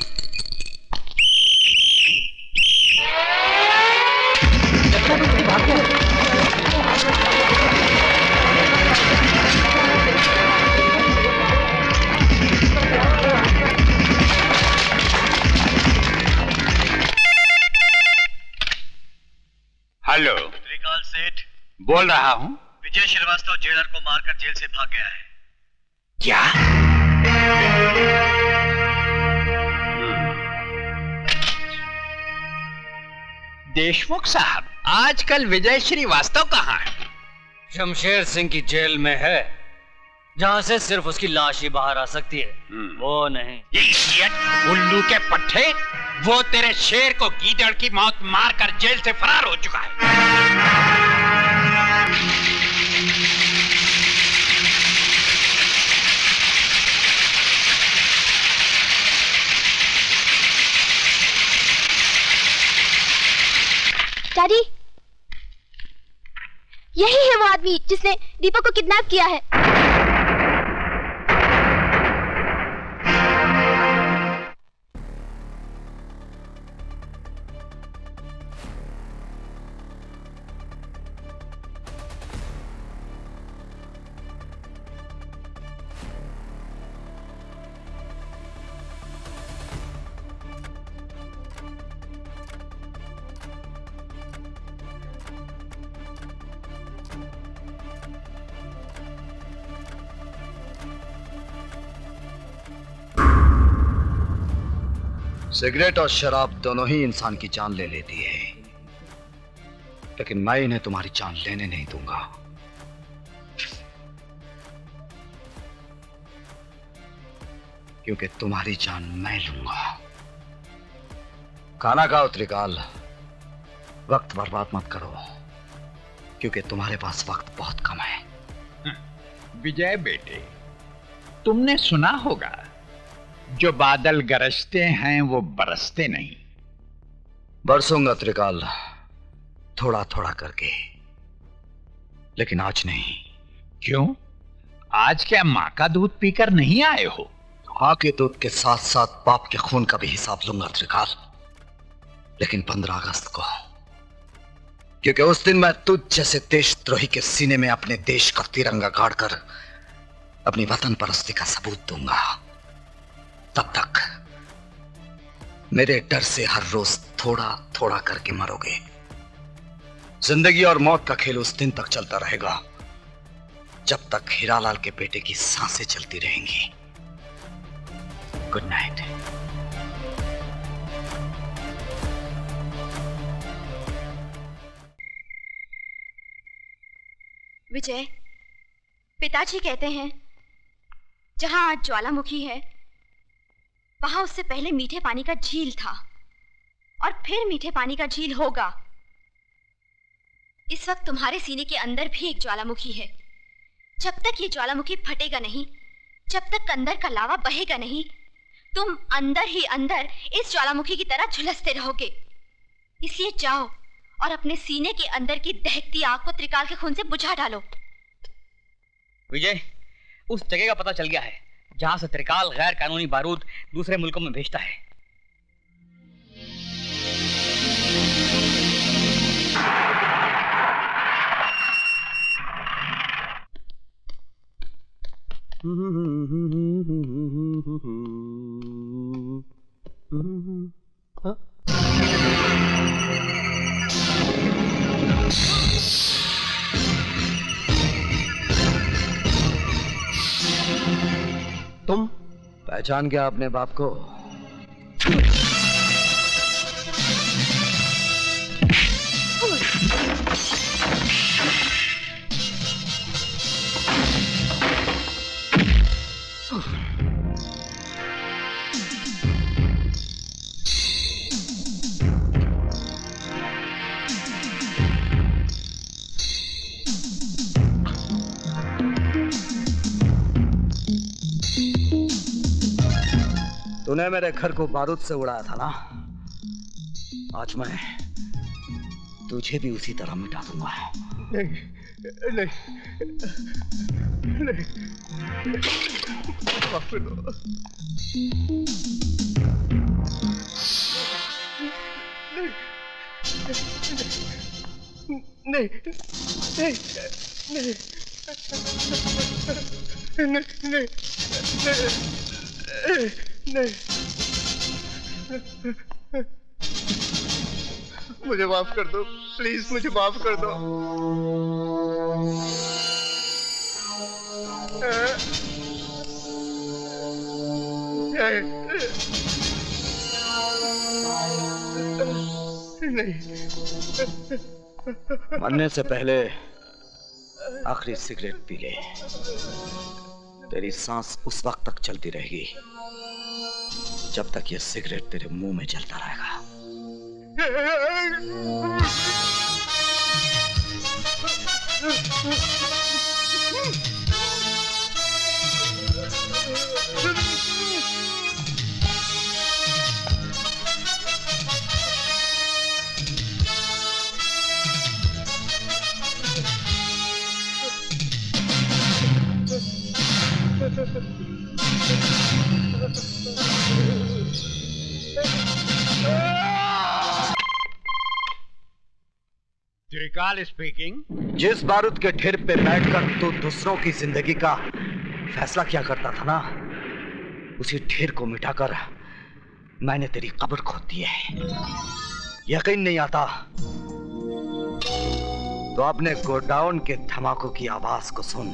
भाग गया।
हेलो,
त्रिकाल सेठ
बोल रहा हूँ।
विजय श्रीवास्तव जेलर को मारकर जेल से भाग गया है।
क्या? देशमुख साहब, आजकल विजय श्रीवास्तव कहाँ है?
शमशेर सिंह की जेल में है, जहां से सिर्फ उसकी लाश ही बाहर आ सकती है, वो नहीं।
उल्लू के पट्टे, वो तेरे शेर को गीदड़ की मौत मारकर जेल से फरार हो चुका है।
डैडी, यही है वो आदमी जिसने दीपक को किडनैप किया है।
सिगरेट और शराब दोनों ही इंसान की जान ले लेती है, लेकिन मैं इन्हें तुम्हारी जान लेने नहीं दूंगा। क्योंकि तुम्हारी जान मैं लूंगा। खाना खाओ त्रिकाल, वक्त बर्बाद मत करो, क्योंकि तुम्हारे पास वक्त बहुत कम है।
विजय बेटे, तुमने सुना होगा, जो बादल गरजते हैं वो बरसते नहीं।
बरसूंगा त्रिकाल, थोड़ा थोड़ा करके, लेकिन आज नहीं।
क्यों? आज क्या माँ का दूध पीकर नहीं आए हो?
माँ के दूध के साथ साथ बाप के खून का भी हिसाब लूंगा त्रिकाल, लेकिन 15 अगस्त को, क्योंकि उस दिन मैं तुझ जैसे देशद्रोही के सीने में अपने देश का तिरंगा गाड़कर अपनी वतन परस्ती का सबूत दूंगा। तब तक मेरे डर से हर रोज थोड़ा थोड़ा करके मरोगे। जिंदगी और मौत का खेल उस दिन तक चलता रहेगा जब तक हीरालाल के बेटे की सांसें चलती रहेंगी। Good night.
विजय, पिताजी कहते हैं जहां आज ज्वालामुखी है, वहां उससे पहले मीठे पानी का झील था और फिर मीठे पानी का झील होगा। इस वक्त तुम्हारे सीने के अंदर भी एक ज्वालामुखी है। जब तक ये ज्वालामुखी फटेगा नहीं, जब तक अंदर का लावा बहेगा नहीं, तुम अंदर ही अंदर इस ज्वालामुखी की तरह झुलसते रहोगे। इसलिए जाओ और अपने सीने के अंदर की दहकती आग को त्रिकाल के खून से बुझा डालो।
विजय, उस जगह का पता चल गया है जहां से त्रिकाल गैर कानूनी बारूद दूसरे मुल्कों में भेजता है।
तुम पहचान गया अपने बाप को? तूने मेरे घर को बारूद से उड़ाया था ना, आज मैं तुझे भी उसी तरह मिटा दूंगा।
माफ कर दो। नहीं नहीं नहीं नहीं नहीं, मुझे माफ कर दो प्लीज, मुझे माफ कर दो।
मरने से पहले आखिरी सिगरेट पी ले। तेरी सांस उस वक्त तक चलती रहेगी जब तक ये सिगरेट तेरे मुंह में जलता रहेगा।
त्रिकाल स्पीकिंग।
जिस बारूद के ढेर पे बैठकर तू दूसरों की जिंदगी का फैसला किया करता था ना, उसी ढेर को मिटाकर मैंने तेरी कब्र खोद दी है। यकीन नहीं आता तो अपने गोडाउन के धमाकों की आवाज को सुन।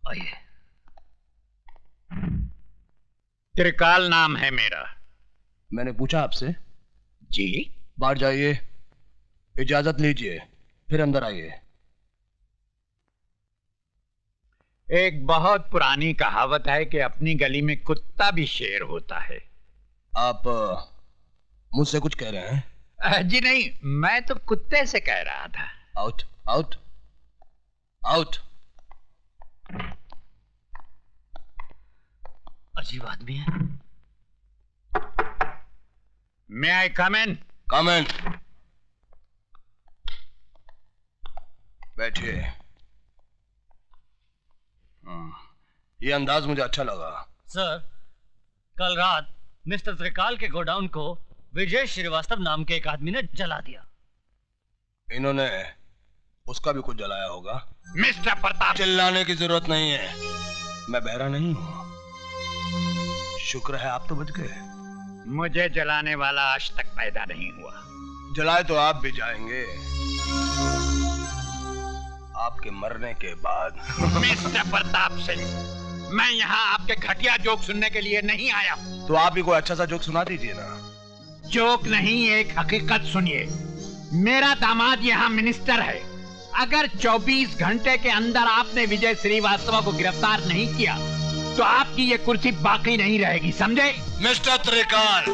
आइए। त्रिकाल नाम है मेरा।
मैंने पूछा आपसे।
जी।
बाहर जाइए, इजाजत लीजिए, फिर अंदर आइए।
एक बहुत पुरानी कहावत है कि अपनी गली में कुत्ता भी शेर होता है।
आप मुझसे कुछ कह रहे हैं?
जी नहीं, मैं तो कुत्ते से कह रहा था।
Out out out.
अजीब आदमी है।
May I come in?
Come in. बैठिए। ये अंदाज मुझे अच्छा लगा।
सर, कल रात मिस्टर त्रिकाल के गोडाउन को विजय श्रीवास्तव नाम के एक आदमी ने जला दिया।
इन्होंने उसका भी कुछ जलाया होगा।
मिस्टर प्रताप,
चिल्लाने की जरूरत नहीं है, मैं बहरा नहीं हूं। शुक्र है आप तो बच गए।
मुझे जलाने वाला आज तक पैदा नहीं हुआ।
जलाए तो आप भी जाएंगे, आपके मरने के बाद।
मिस्टर प्रताप सिंह, मैं यहाँ आपके घटिया जोक सुनने के लिए नहीं आया।
तो आप भी कोई अच्छा सा जोक सुना दीजिए ना।
जोक नहीं, एक हकीकत सुनिए। मेरा दामाद यहाँ मिनिस्टर है। अगर 24 घंटे के अंदर आपने विजय श्रीवास्तव को गिरफ्तार नहीं किया तो आपकी ये कुर्सी बाकी नहीं रहेगी, समझे?
मिस्टर त्रिकाल,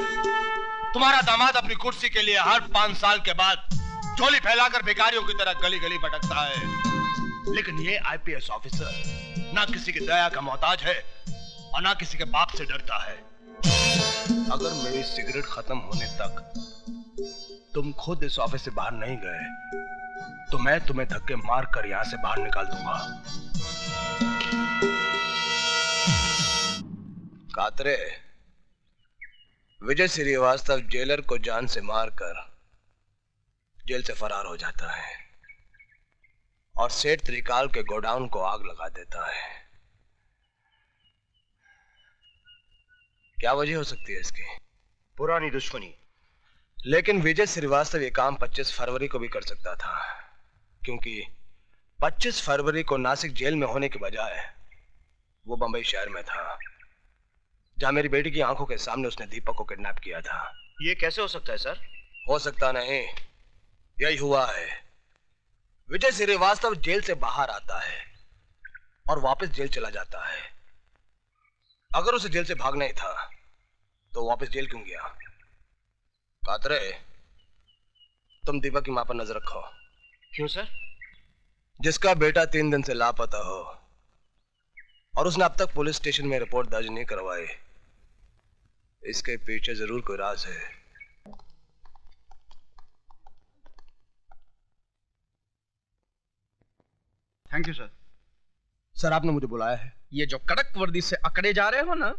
तुम्हारा दामाद अपनी कुर्सी के लिए हर 5 साल के बाद झोली फैलाकर भिखारियों की तरह गली गली भटकता है, लेकिन ये आईपीएस ऑफिसर ना किसी की दया का मोहताज है और ना किसी के बाप से डरता है। अगर मेरी सिगरेट खत्म होने तक तुम खुद इस ऑफिस से बाहर नहीं गए तो मैं तुम्हें धक्के मारकर यहां से बाहर निकाल दूंगा। कातरे, विजय श्रीवास्तव जेलर को जान से मारकर जेल से फरार हो जाता है और सेठ त्रिकाल के गोडाउन को आग लगा देता है। क्या वजह हो सकती है इसकी?
पुरानी दुश्मनी।
लेकिन विजय श्रीवास्तव ये काम 25 फरवरी को भी कर सकता था, क्योंकि 25 फरवरी को नासिक जेल में होने के बजाय वो बंबई शहर में था, जहां मेरी बेटी की आंखों के सामने उसने दीपक को किडनैप किया था।
ये कैसे हो सकता है सर?
हो सकता नहीं, यही हुआ है। विजय श्रीवास्तव जेल से बाहर आता है और वापस जेल चला जाता है। अगर उसे जेल से भागना ही था तो वापस जेल क्यों गया? कातरे, तुम दीपक की मां पर नजर रखो।
क्यों सर?
जिसका बेटा 3 दिन से लापता हो और उसने अब तक पुलिस स्टेशन में रिपोर्ट दर्ज नहीं करवाई, इसके पीछे जरूर कोई राज है।
Thank you sir.
सर आपने मुझे बुलाया है।
ये जो कड़क वर्दी से अकड़े जा रहे हो ना,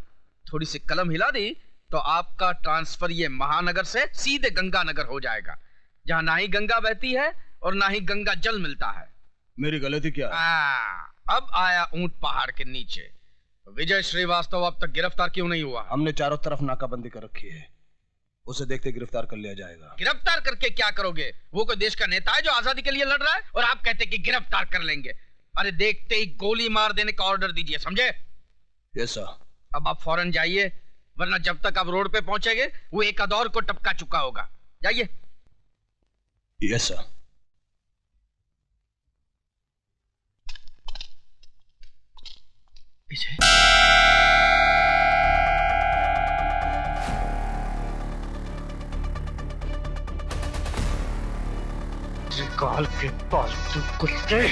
थोड़ी सी कलम हिला दी तो आपका ट्रांसफर ये महानगर से सीधे गंगानगर हो जाएगा, जहां ना ही गंगा बहती है और ना ही गंगा जल मिलता है।
मेरी गलती क्या है?
अब आया ऊंट पहाड़ के नीचे। विजय श्रीवास्तव अब तक गिरफ्तार क्यों नहीं हुआ?
हमने चारों तरफ नाकाबंदी कर रखी है, उसे देखते गिरफ्तार कर लिया जाएगा।
गिरफ्तार करके क्या करोगे? वो कोई देश का नेता है जो आजादी के लिए लड़ रहा है और आप कहते कि गिरफ्तार कर लेंगे? अरे देखते ही गोली मार देने का ऑर्डर दीजिए, समझे?
Yes sir.
अब आप फौरन जाइए, वरना जब तक आप रोड पे पहुंचेंगे वो एक अदौर को टपका चुका होगा। जाइए।
Yes sir.
त्रिकाल के पालतू कुत्ते।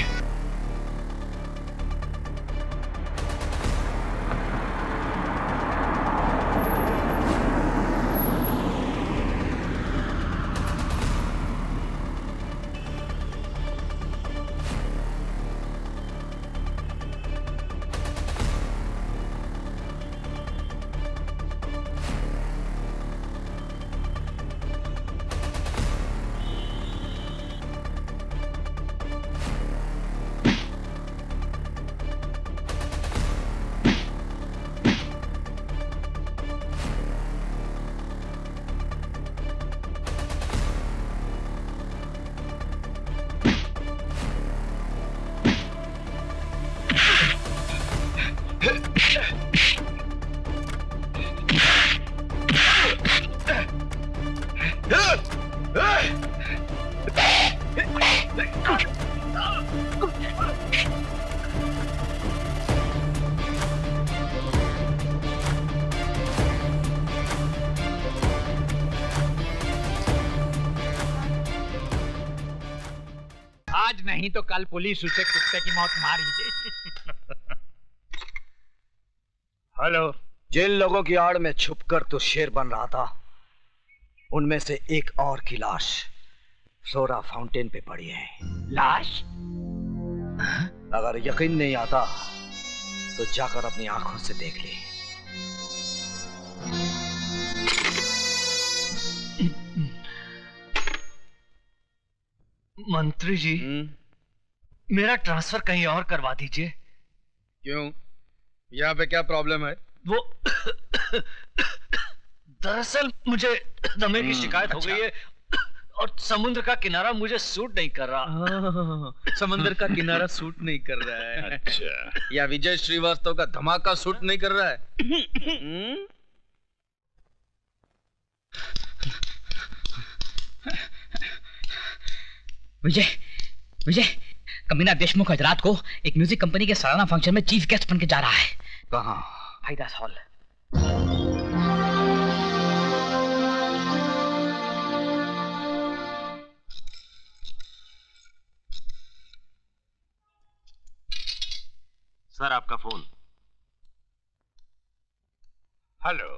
आज नहीं तो कल पुलिस उसे कुत्ते की मौत मार ही देगी।
हेलो। जिन लोगों की आड़ में छुपकर तो शेर बन रहा था, उनमें से एक और की लाश फ्लोरा फाउंटेन पे पड़ी है।
लाश?
अगर यकीन नहीं आता तो जाकर अपनी आंखों से देख ले।
मंत्री जी, मेरा ट्रांसफर कहीं और करवा दीजिए।
क्यों? यहाँ पे क्या प्रॉब्लम है?
वो दरअसल मुझे दमे की शिकायत हो गई है और समुद्र का किनारा मुझे सूट नहीं कर रहा।
समुद्र का किनारा सूट नहीं कर रहा है? अच्छा। या विजय श्रीवास्तव का धमाका सूट नहीं कर रहा है?
विजय, विजय, कमीना देशमुख आज रात को एक म्यूजिक कंपनी के सालाना फंक्शन में चीफ गेस्ट बन के जा रहा है।
कहाँ?
हाईदास हॉल।
सर आपका फोन।
हेलो,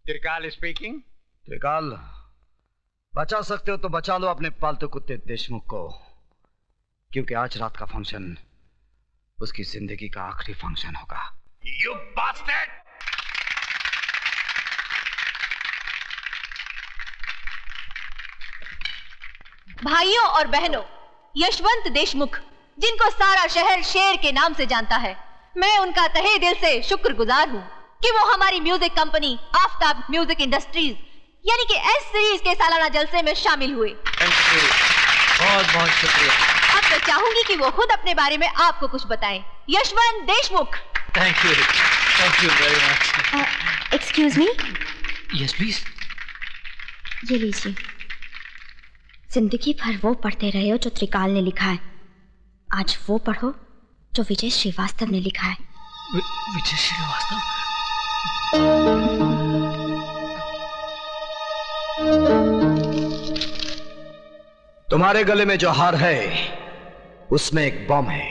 त्रिकाल स्पीकिंग।
त्रिकाल, बचा सकते हो तो बचा लो अपने पालतू कुत्ते देशमुख को, क्योंकि आज रात का फंक्शन उसकी जिंदगी का आखिरी फंक्शन होगा।
You bastard!
भाइयों और बहनों, यशवंत देशमुख, जिनको सारा शहर शेर के नाम से जानता है, मैं उनका तहे दिल से शुक्रगुजार हूँ कि वो हमारी music company Aftab music industries यानी कि एस सीरीज के सालाना जलसे में शामिल हुए।
बहुत बहुत शुक्रिया।
अब मैं चाहूंगी कि वो खुद अपने बारे में आपको कुछ बताएं। Yashwant Deshmukh.
Thank you very much.
Excuse me.
Yes please.
ये लीजिए। जिंदगी भर वो पढ़ते रहे हो जो त्रिकाल ने लिखा है, आज वो पढ़ो जो विजय श्रीवास्तव ने लिखा है।
विजय श्रीवास्तव?
तुम्हारे गले में जो हार है उसमें एक बम है।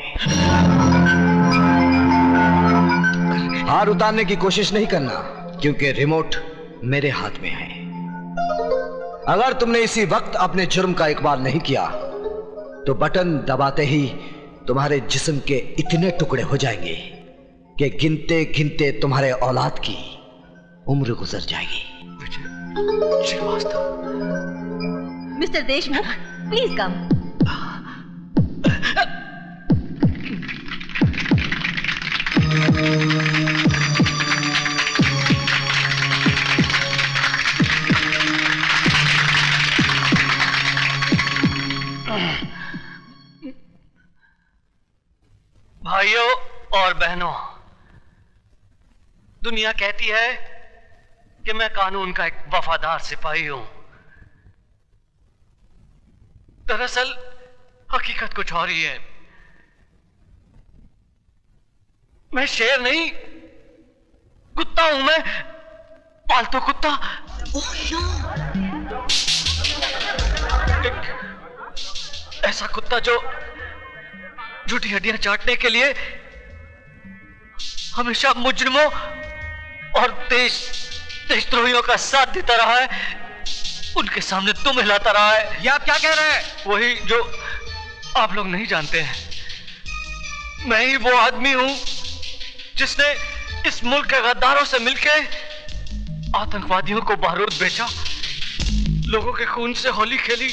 हार उतारने की कोशिश नहीं करना, क्योंकि रिमोट मेरे हाथ में है। अगर तुमने इसी वक्त अपने जुर्म का इकबाल नहीं किया तो बटन दबाते ही तुम्हारे जिस्म के इतने टुकड़े हो जाएंगे कि गिनते गिनते तुम्हारे औलाद की उम्र गुजर जाएगी।
Mister Deshmukh, please come.
भाइयों और बहनों, दुनिया कहती है कि मैं कानून का एक वफादार सिपाही हूं। दरअसल हकीकत कुछ और ही है। मैं शेर नहीं, कुत्ता हूं मैं, पालतू कुत्ता। एक ऐसा कुत्ता जो झूठी हड्डियां चाटने के लिए हमेशा मुजरिमों और देशद्रोहियों का साथ देता रहा है, उनके सामने दुम हिलाता रहा है।
ये आप क्या कह रहे हैं?
वही जो आप लोग नहीं जानते हैं। मैं ही वो आदमी हूं जिसने इस मुल्क के गद्दारों से मिलकर आतंकवादियों को बारूद बेचा, लोगों के खून से होली खेली,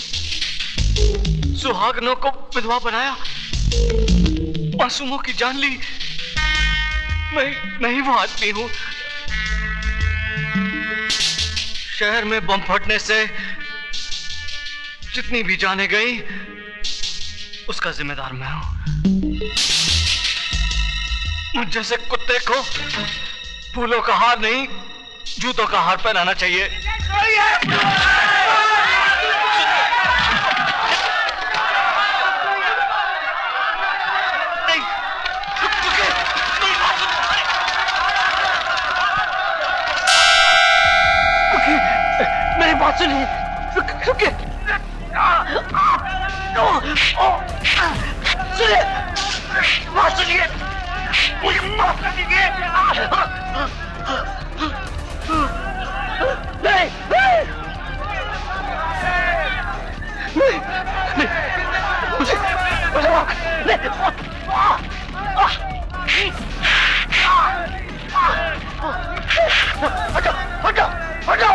सुहागनों को विधवा बनाया, मासूमों की जान ली। मैं ही वो आदमी हूं। शहर में बम फटने से जितनी भी जाने गई उसका जिम्मेदार मैं हूं। मुझ जैसे कुत्ते को फूलों का हार नहीं, जूतों का हार पहनाना चाहिए। मेरी बात सुनिए, रुकिए, सुनिए, बात सुनिए, मुझे माफ कर दीजिए। नहीं, मुझे माफ हटो, हटो, हटो।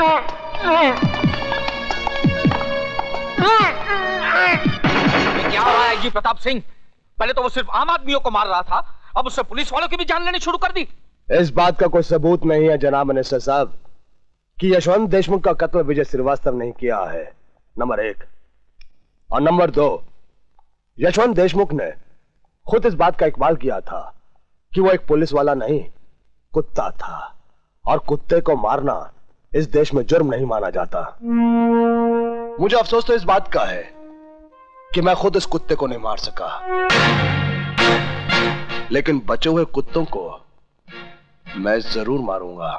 क्या हो रहा है जी प्रताप सिंह? पहले तो वो सिर्फ आम आदमियों को मार रहा था, अब उससे पुलिस वालों की भी जान लेनी शुरू कर दी।
इस बात का कोई सबूत नहीं है जनाब मिनिस्टर साहब कि यशवंत देशमुख का कत्ल विजय श्रीवास्तव नहीं किया है, नंबर 1। और नंबर 2, यशवंत देशमुख ने खुद इस बात का इकबाल किया था कि वो एक पुलिस वाला नहीं, कुत्ता था, और कुत्ते को मारना इस देश में जुर्म नहीं माना जाता। मुझे अफसोस तो इस बात का है कि मैं खुद इस कुत्ते को नहीं मार सका, लेकिन बचे हुए कुत्तों को मैं जरूर मारूंगा।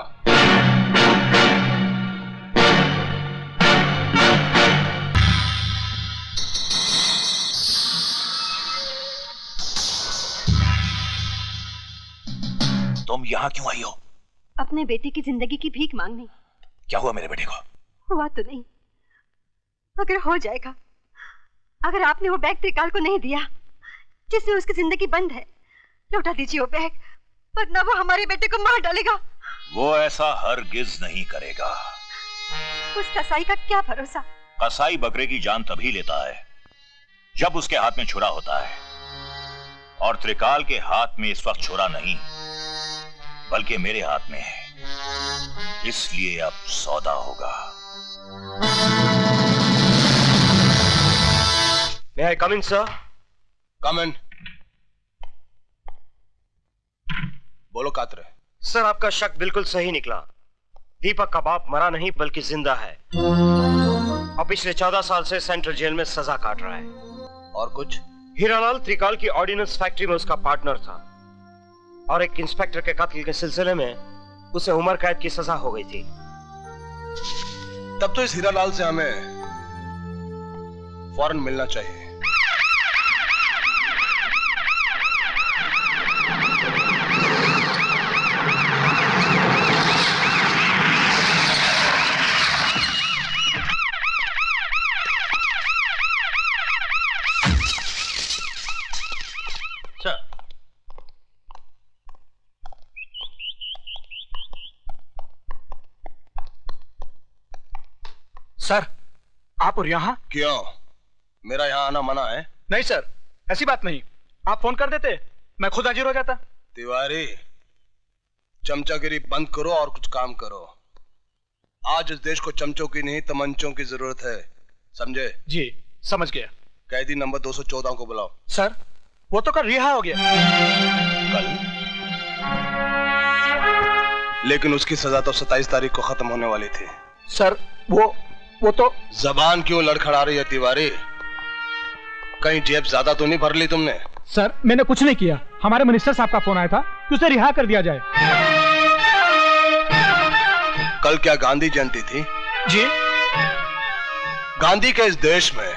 तुम यहाँ क्यों आई हो?
अपने बेटे की जिंदगी की भीख मांगने।
क्या हुआ मेरे बेटे को?
हुआ तो नहीं, अगर हो जाएगा। अगर आपने वो बैग त्रिकाल को नहीं दिया जिससे उसकी जिंदगी बंद है, लौटा दीजिए वो बैग, वरना वो हमारे बेटे को मार डालेगा।
वो ऐसा हरगिज नहीं करेगा।
उस कसाई का क्या भरोसा?
कसाई बकरे की जान तभी लेता है जब उसके हाथ में छुरा होता है, और त्रिकाल के हाथ में इस वक्त छुरा नहीं बल्कि मेरे हाथ में है, इसलिए अब सौदा होगा।
May I come in, sir? Come in. बोलो कातरे।
सर, आपका शक बिल्कुल सही निकला। दीपक का बाप मरा नहीं बल्कि जिंदा है, और पिछले 14 साल से सेंट्रल जेल में सजा काट रहा है।
और कुछ?
हीरालाल त्रिकाल की ऑर्डिनेंस फैक्ट्री में उसका पार्टनर था, और एक इंस्पेक्टर के कत्ल के सिलसिले में उसे उम्र कैद की सजा हो गई थी।
तब तो इस हीरालाल से हमें फौरन मिलना चाहिए।
सर, आप और यहाँ?
क्यों? मेरा यहाँ आना मना है?
नहीं सर, ऐसी बात नहीं। आप फोन कर देते, मैं खुद हाजिर हो जाता।
तिवारी, चमचागिरी बंद करो और कुछ काम करो। आज इस देश को चमचों की नहीं तमंचों की जरूरत है, समझे?
जी, समझ गया।
कैदी नंबर 214 को बुलाओ।
सर, वो तो कल रिहा हो गया।
कल? लेकिन उसकी सजा तो 27 तारीख को खत्म होने वाली थी।
सर, वो तो।
जबान क्यों लड़खड़ा रही है तिवारी? कहीं जेब ज्यादा तो नहीं भर ली तुमने?
सर, मैंने कुछ नहीं किया। हमारे मिनिस्टर साहब का फोन आया था कि उसे रिहा कर दिया जाए।
कल क्या गांधी जयंती थी?
जी।
गांधी के इस देश में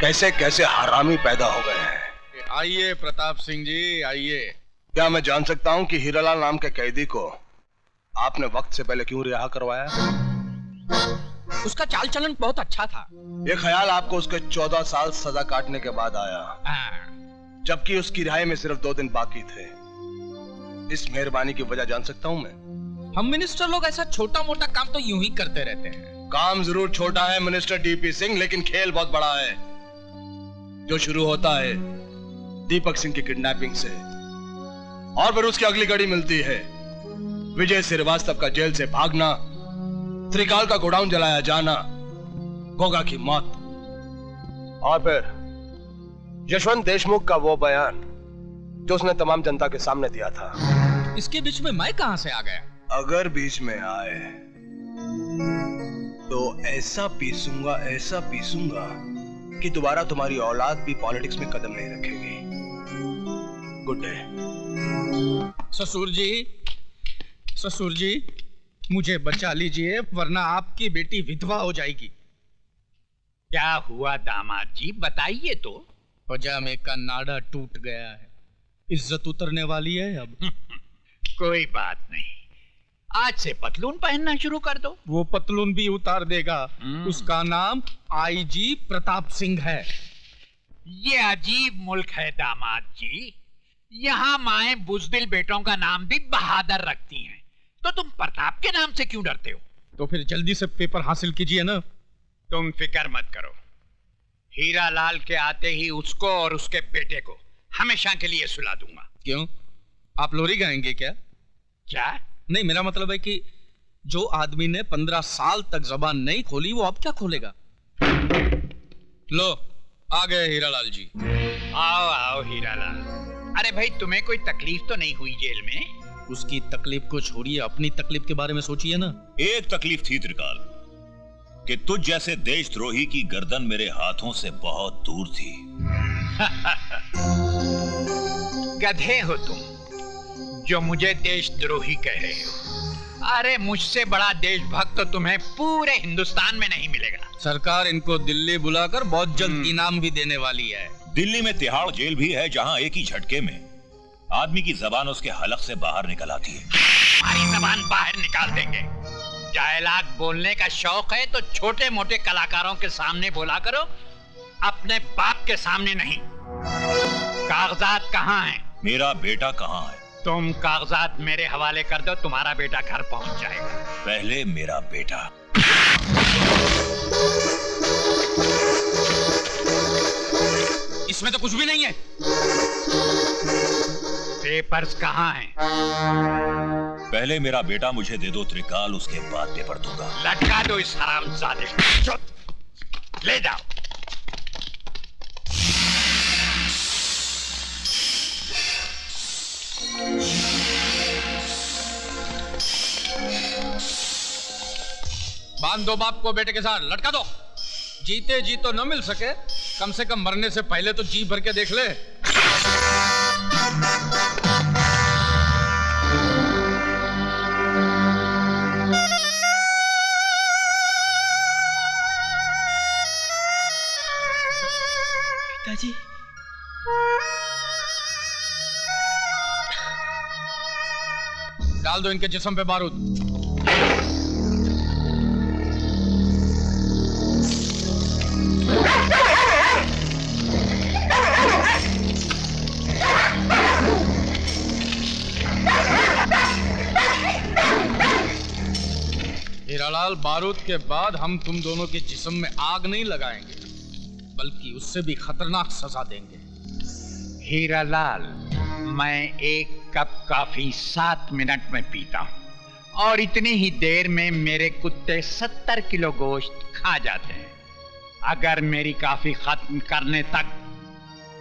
कैसे कैसे हरामी पैदा हो गए हैं।
आइए प्रताप सिंह जी, आइए।
क्या मैं जान सकता हूं कि हीरालाल नाम के कैदी को आपने वक्त से पहले क्यों रिहा करवाया?
उसका चाल चलन बहुत अच्छा था।
ये ख्याल आपको उसके 14 साल सजा काटने के बाद आया, जबकि उसकी रिहाई में सिर्फ 2 दिन बाकी थे। इस मेहरबानी की वजह जान सकता हूं मैं?
हम मिनिस्टर लोग ऐसा छोटा मोटा काम तो यूं ही करते रहते हैं।
काम जरूर छोटा है मिनिस्टर डीपी सिंह, लेकिन खेल बहुत बड़ा है, जो शुरू होता है दीपक सिंह की किडनैपिंग से, और फिर उसकी अगली कड़ी मिलती है विजय श्रीवास्तव का जेल से भागना, त्रिकाल का गोडाउन जलाया जाना, गोगा की मौत, और फिर यशवंत देशमुख का वो बयान जो उसने तमाम जनता के सामने दिया था।
इसके बीच में मैं कहां से आ गया?
अगर बीच में आए तो ऐसा पीसूंगा कि दोबारा तुम्हारी औलाद भी पॉलिटिक्स में कदम नहीं रखेगी। Good day.
ससुर जी, मुझे बचा लीजिए, वरना आपकी बेटी विधवा हो जाएगी।
क्या हुआ दामाद जी, बताइए तो।
पजामे का नाड़ा टूट गया है, इज्जत उतरने वाली है अब।
कोई बात नहीं, आज से पतलून पहनना शुरू कर दो।
वो पतलून भी उतार देगा। उसका नाम आईजी प्रताप सिंह है।
ये अजीब मुल्क है दामाद जी, यहाँ माएं बुजदिल बेटों का नाम भी बहादुर रखती हैं, तो तुम प्रताप के नाम से क्यों डरते हो?
तो फिर जल्दी से पेपर हासिल कीजिए ना।
तुम फिक्र मत करो, हीरा लाल के आते ही उसको और उसके बेटे को हमेशा के लिए सुला दूंगा।
क्यों, आप लोरी गाएंगे क्या?
क्या?
नहीं, मेरा मतलब है कि जो आदमी ने 15 साल तक जबान नहीं खोली वो अब क्या खोलेगा? लो आ गए हीरालाल जी।
आओ आओ हीरालाल। अरे भाई, तुम्हें कोई तकलीफ तो नहीं हुई जेल में?
उसकी तकलीफ को छोड़िए, अपनी तकलीफ के बारे में सोचिए ना।
एक तकलीफ थी त्रिकाल, कि तुझ जैसे देशद्रोही की गर्दन मेरे हाथों से बहुत दूर थी।
गधे हो तुम, जो मुझे देशद्रोही कह रहे हो। अरे मुझसे बड़ा देशभक्त तो तुम्हें पूरे हिंदुस्तान में नहीं मिलेगा।
सरकार इनको दिल्ली बुलाकर बहुत जल्द इनाम भी देने वाली है।
दिल्ली में तिहाड़ जेल भी है, जहां एक ही झटके में आदमी की जबान उसके हलक से बाहर निकल आती है।
हमारी जबान बाहर निकाल देंगे। डायलॉग बोलने का शौक है तो छोटे मोटे कलाकारों के सामने बोला करो, अपने बाप के सामने नहीं। कागजात कहाँ हैं?
मेरा बेटा कहाँ है?
तुम कागजात मेरे हवाले कर दो, तुम्हारा बेटा घर पहुंच जाएगा।
पहले मेरा बेटा।
इसमें तो कुछ भी नहीं है।
पेपर्स कहाँ हैं?
पहले मेरा बेटा मुझे दे दो त्रिकाल, उसके बाद पेपर दूंगा।
लटका दो इस हरामजादे को। ले जाओ।
बांध दो बाप को बेटे के साथ, लटका दो। जीते जी तो न मिल सके, कम से कम मरने से पहले तो जी भर के देख ले।
पिताजी,
डाल दो इनके जिस्म पे बारूद। हीरालाल, बारूद के बाद हम तुम दोनों के जिस्म में आग नहीं लगाएंगे, बल्कि उससे भी खतरनाक सजा देंगे।
हीरालाल, मैं एक कप कॉफी 7 मिनट में पीता हूँ और इतनी ही देर में मेरे कुत्ते 70 किलो गोश्त खा जाते हैं। अगर मेरी कॉफी खत्म करने तक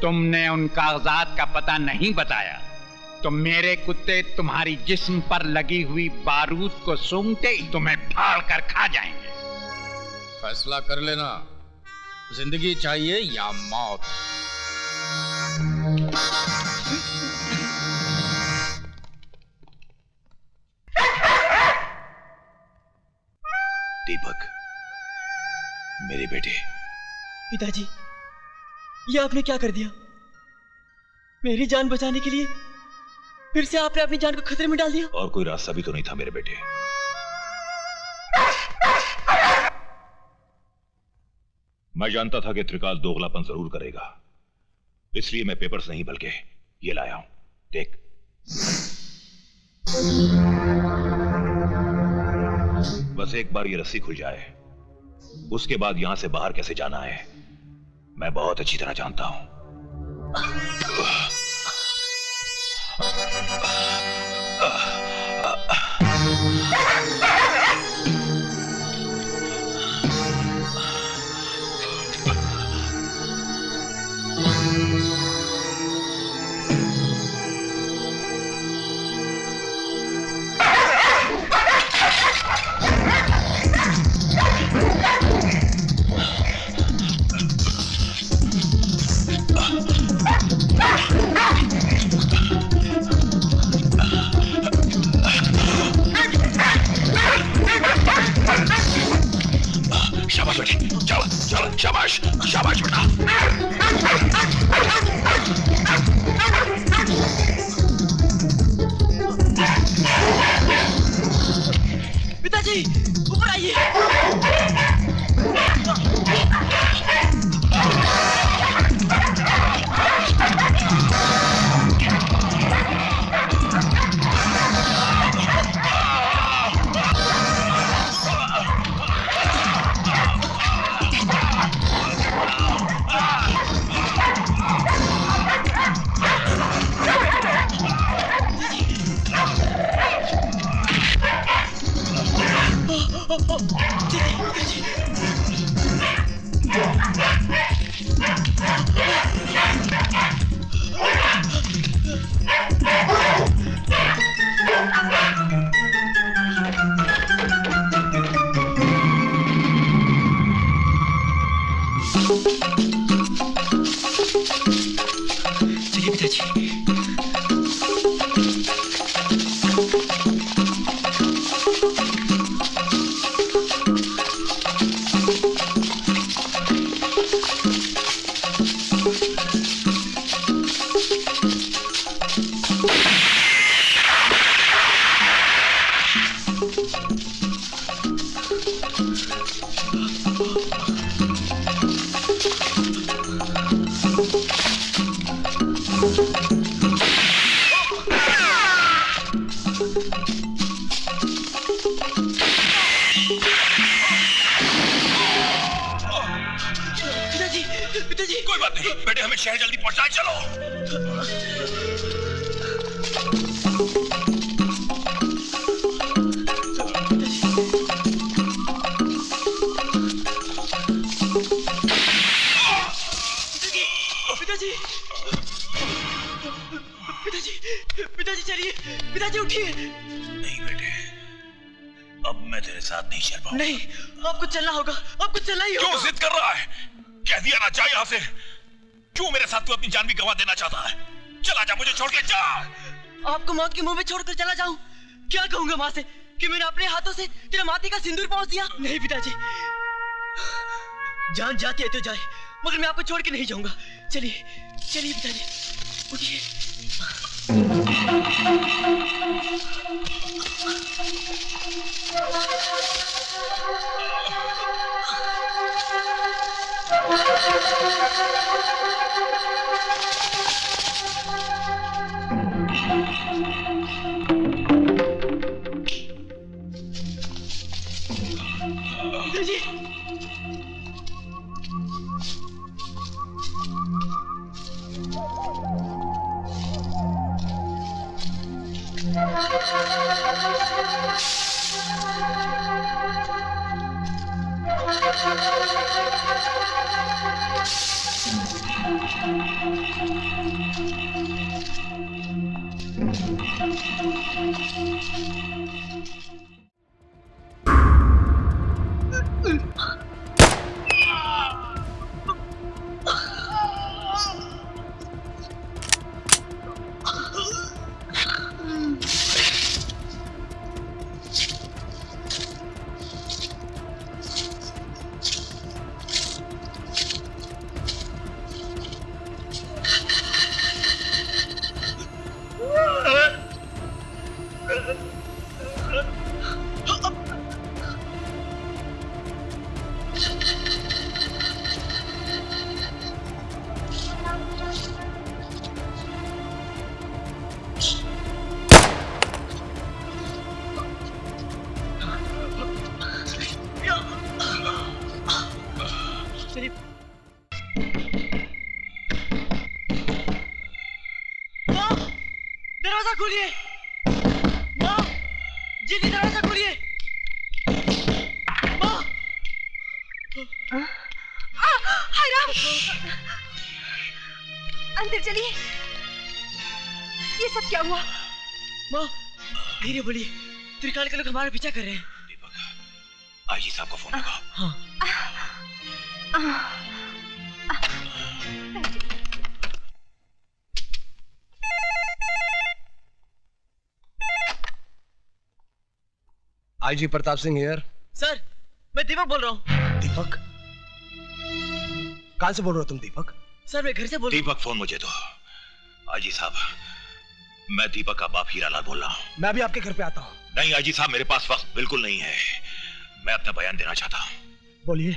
तुमने उन कागजात का पता नहीं बताया तो मेरे कुत्ते तुम्हारी जिस्म पर लगी हुई बारूद को सूंघते ही तुम्हें फाड़ कर खा जाएंगे।
फैसला कर लेना, जिंदगी चाहिए या मौत।
दीपक, मेरे बेटे।
पिताजी, ये आपने क्या कर दिया? मेरी जान बचाने के लिए फिर से आपने अपनी जान को खतरे में डाल दिया।
और कोई रास्ता भी तो नहीं था मेरे बेटे। मैं जानता था कि त्रिकाल दोगलापन जरूर करेगा, इसलिए मैं पेपर्स नहीं बल्कि ये लाया हूं। देख, बस एक बार ये रस्सी खुल जाए, उसके बाद यहां से बाहर कैसे जाना है मैं बहुत अच्छी तरह जानता हूं। शाबाश बेटे, चलो शाबाश शाबाश बेटा।
पिताजी, ऊपर आइए। पिताजी, पिताजी।
कोई बात नहीं बेटे, हमें शहर जल्दी पहुंचना है, चलो।
पिताजी, पिताजी, पिताजी चलिए, पिताजी उठिए।
नहीं बेटे, अब मैं तेरे साथ नहीं चल पाऊंगा।
नहीं, आपको चलना होगा, आपको चलना ही होगा।
क्यों जिद कर रहा है? कह दिया ना, जा यहाँ से। क्यों मेरे साथ तू अपनी जान भी गंवा देना चाहता है? चला जा, मुझे छोड़ के जा।
आपको मौत के मुंह में छोड़कर चला जाऊं? क्या कहूंगा माँ से कि मैंने अपने हाथों से तेरे माथे का सिंदूर पहुंच दिया? नहीं पिताजी, जान जाती है तो जाए, मगर मैं आपको छोड़ के नहीं जाऊंगा। चलिए, चलिए पिताजी, उठिए। पिताजी, दरवाजा खोलिए। माँ, जल्दी दरवाजा खोलिए। माँ,
हाय राम, अंदर चलिए। ये सब क्या हुआ?
माँ, धीरे बोलिए, त्रिकाल के लोग हमारा पीछा कर रहे हैं।
आईजी साहब को फोन लगा।
हाँ।
IG Pratap Singh here.
Sir, मैं दीपक बोल रहा हूँ।
दीपक? कहाँ से बोल रहे हो तुम दीपक?
सर, मैं घर से बोल रहा हूँ।
दीपक फोन मुझे दो। आईजी साहब, मैं दीपक का बाप हीरालाल बोल रहा हूँ।
मैं अभी आपके घर पे आता हूँ।
नहीं आईजी साहब, मेरे पास वक्त बिल्कुल नहीं है। मैं अपना बयान देना चाहता हूँ।
बोलिए।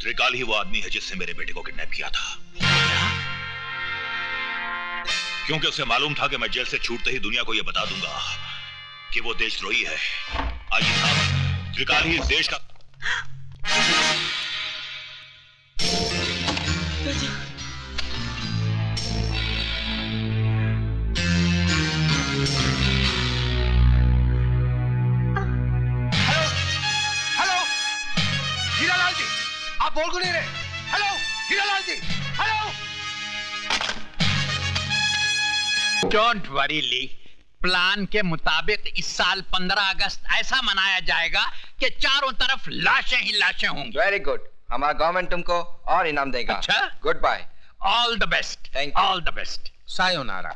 त्रिकाल ही वो आदमी है जिसने मेरे बेटे को किडनैप किया था। क्योंकि उसे मालूम था कि मैं जेल से छूटते ही दुनिया को यह बता दूंगा कि वो देशद्रोही है। आईजी साहब, त्रिकाल ही इस देश का
बोल क्यों नहीं रहे? Hello Hiralal ji, hello.
Don't worry Lee, plan के मुताबिक इस साल 15 अगस्त ऐसा मनाया जाएगा कि चारों तरफ लाशें ही लाशें होंगी।
वेरी गुड, हमारा गवर्नमेंट तुमको और इनाम देगा।
अच्छा,
good bye.
All the best.
Thank you.
All the best. Sayonara.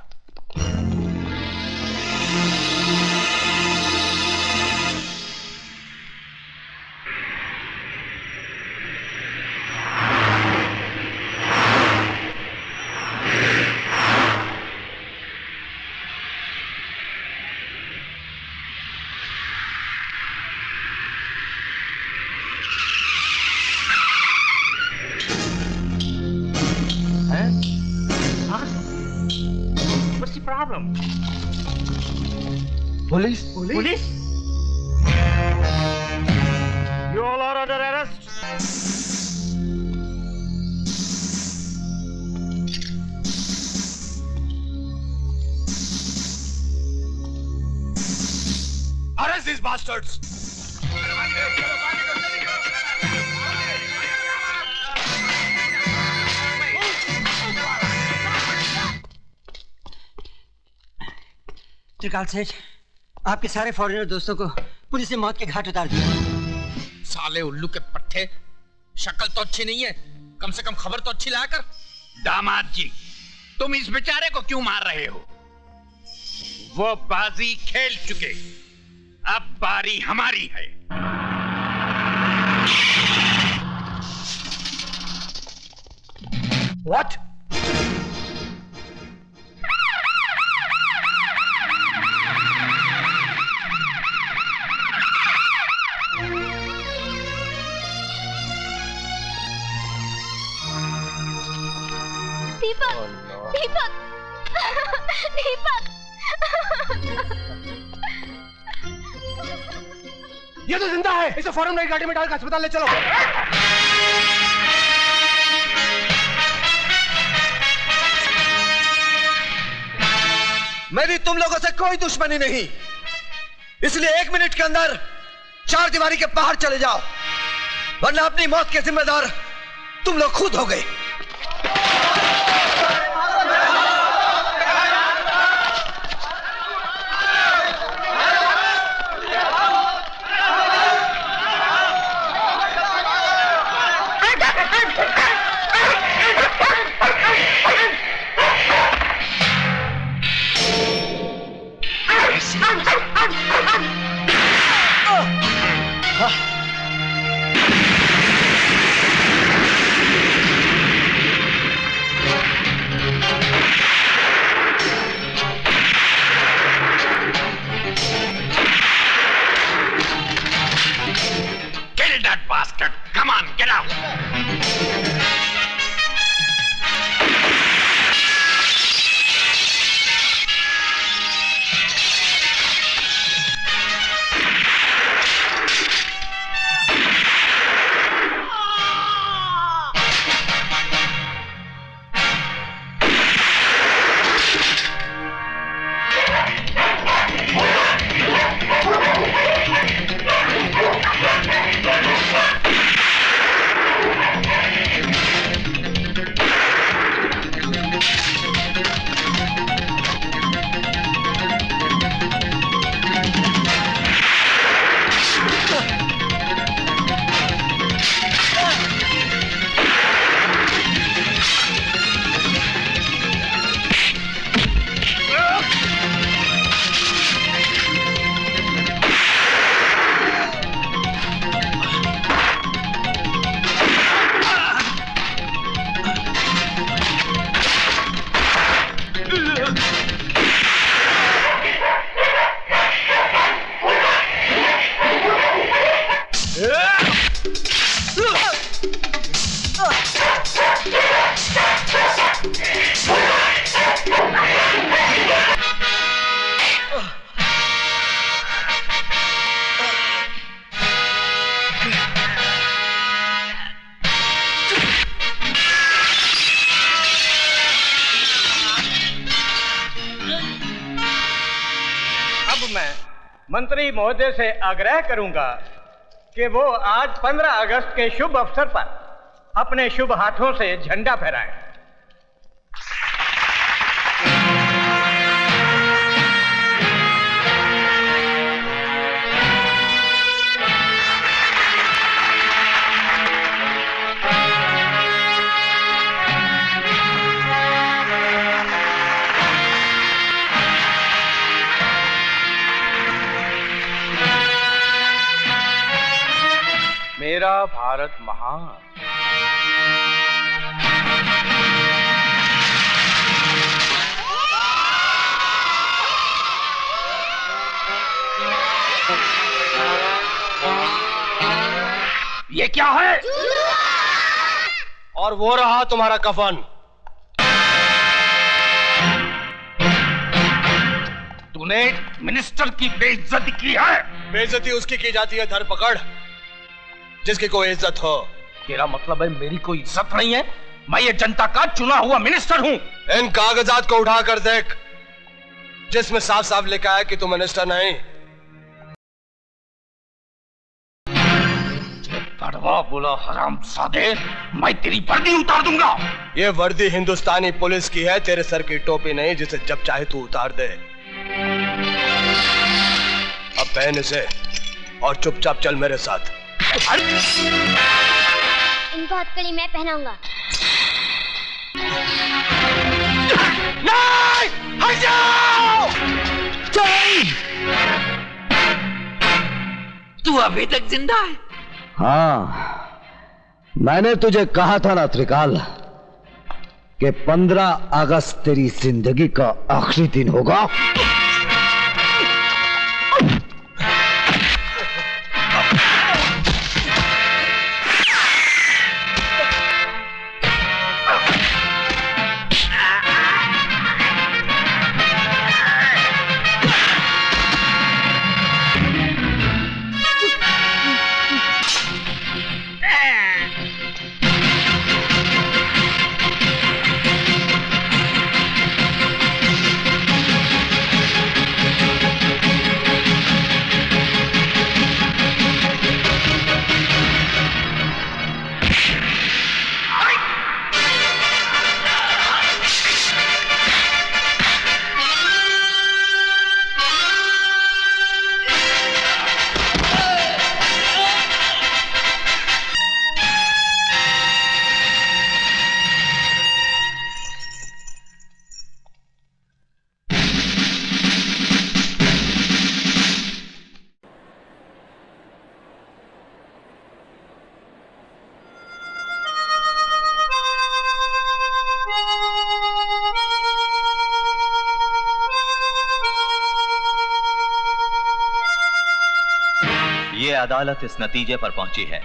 What's the problem?
Police?
Police? You all are under arrest.
Arrest these bastards!
त्रिकाल सेठ, आपके सारे फॉरेनर दोस्तों को पुलिस ने मौत के घाट उतार दिया।
साले उल्लू के पट्टे, शक्ल तो अच्छी नहीं है, कम से कम खबर तो अच्छी लाया कर।
दामाद जी, तुम इस बेचारे को क्यों मार रहे हो? वो बाजी खेल चुके, अब बारी हमारी है।
What?
दीपक, दीपक, दीपक।
ये तो जिंदा है, इसे फौरन नई गाड़ी में डालकर अस्पताल ले चलो।
मेरी तुम लोगों से कोई दुश्मनी नहीं, इसलिए 1 मिनट के अंदर 4 दीवारी के बाहर चले जाओ, वरना अपनी मौत के जिम्मेदार तुम लोग खुद हो गए।
Kill that bastard! Come on, get out!
मंत्री महोदय से आग्रह करूंगा कि वो आज 15 अगस्त के शुभ अवसर पर अपने शुभ हाथों से झंडा फहराएं। मेरा भारत महान।
ये क्या है? और वो रहा तुम्हारा कफन।
तूने मिनिस्टर की बेइज्जती की है।
बेइज्जती उसकी की जाती है धरपकड़ जिसकी कोई इज्जत हो।
तेरा मतलब है मेरी कोई इज्जत नहीं है? मैं ये जनता का चुना हुआ मिनिस्टर हूं।
इन कागजात को उठाकर देख जिसमें साफ साफ लिखा है कि तू मिनिस्टर नहीं।
कड़वा बोला हरामजादे, मैं तेरी वर्दी उतार दूंगा।
ये वर्दी हिंदुस्तानी पुलिस की है, तेरे सर की टोपी नहीं जिसे जब चाहे तू उतार दे। अब पहन इसे और चुपचाप चल मेरे साथ।
इनको हथकड़ी मैं पहनाऊंगा।
नहीं, हट जाओ!
तू अभी तक जिंदा है?
हाँ, मैंने तुझे कहा था ना त्रिकाल कि 15 अगस्त तेरी जिंदगी का आखिरी दिन होगा।
ये अदालत इस नतीजे पर पहुंची है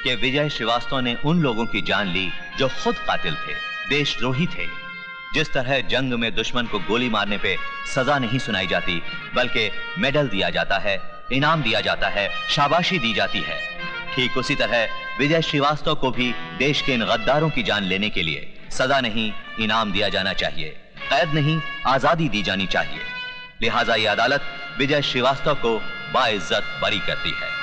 कि विजय श्रीवास्तव ने उन लोगों की जान ली जो खुद कातिल थे, देशद्रोही थे। जिस तरह जंग में दुश्मन को गोली मारने पे सजा नहीं सुनाई जाती बल्कि मेडल दिया जाता है, इनाम दिया जाता है, शाबाशी दी जाती है, ठीक उसी तरह विजय श्रीवास्तव को भी देश के इन गद्दारों की जान लेने के लिए सजा नहीं इनाम दिया जाना चाहिए, कैद नहीं आजादी दी जानी चाहिए। लिहाजा ये अदालत विजय श्रीवास्तव को बाइज्जत बरी करती है।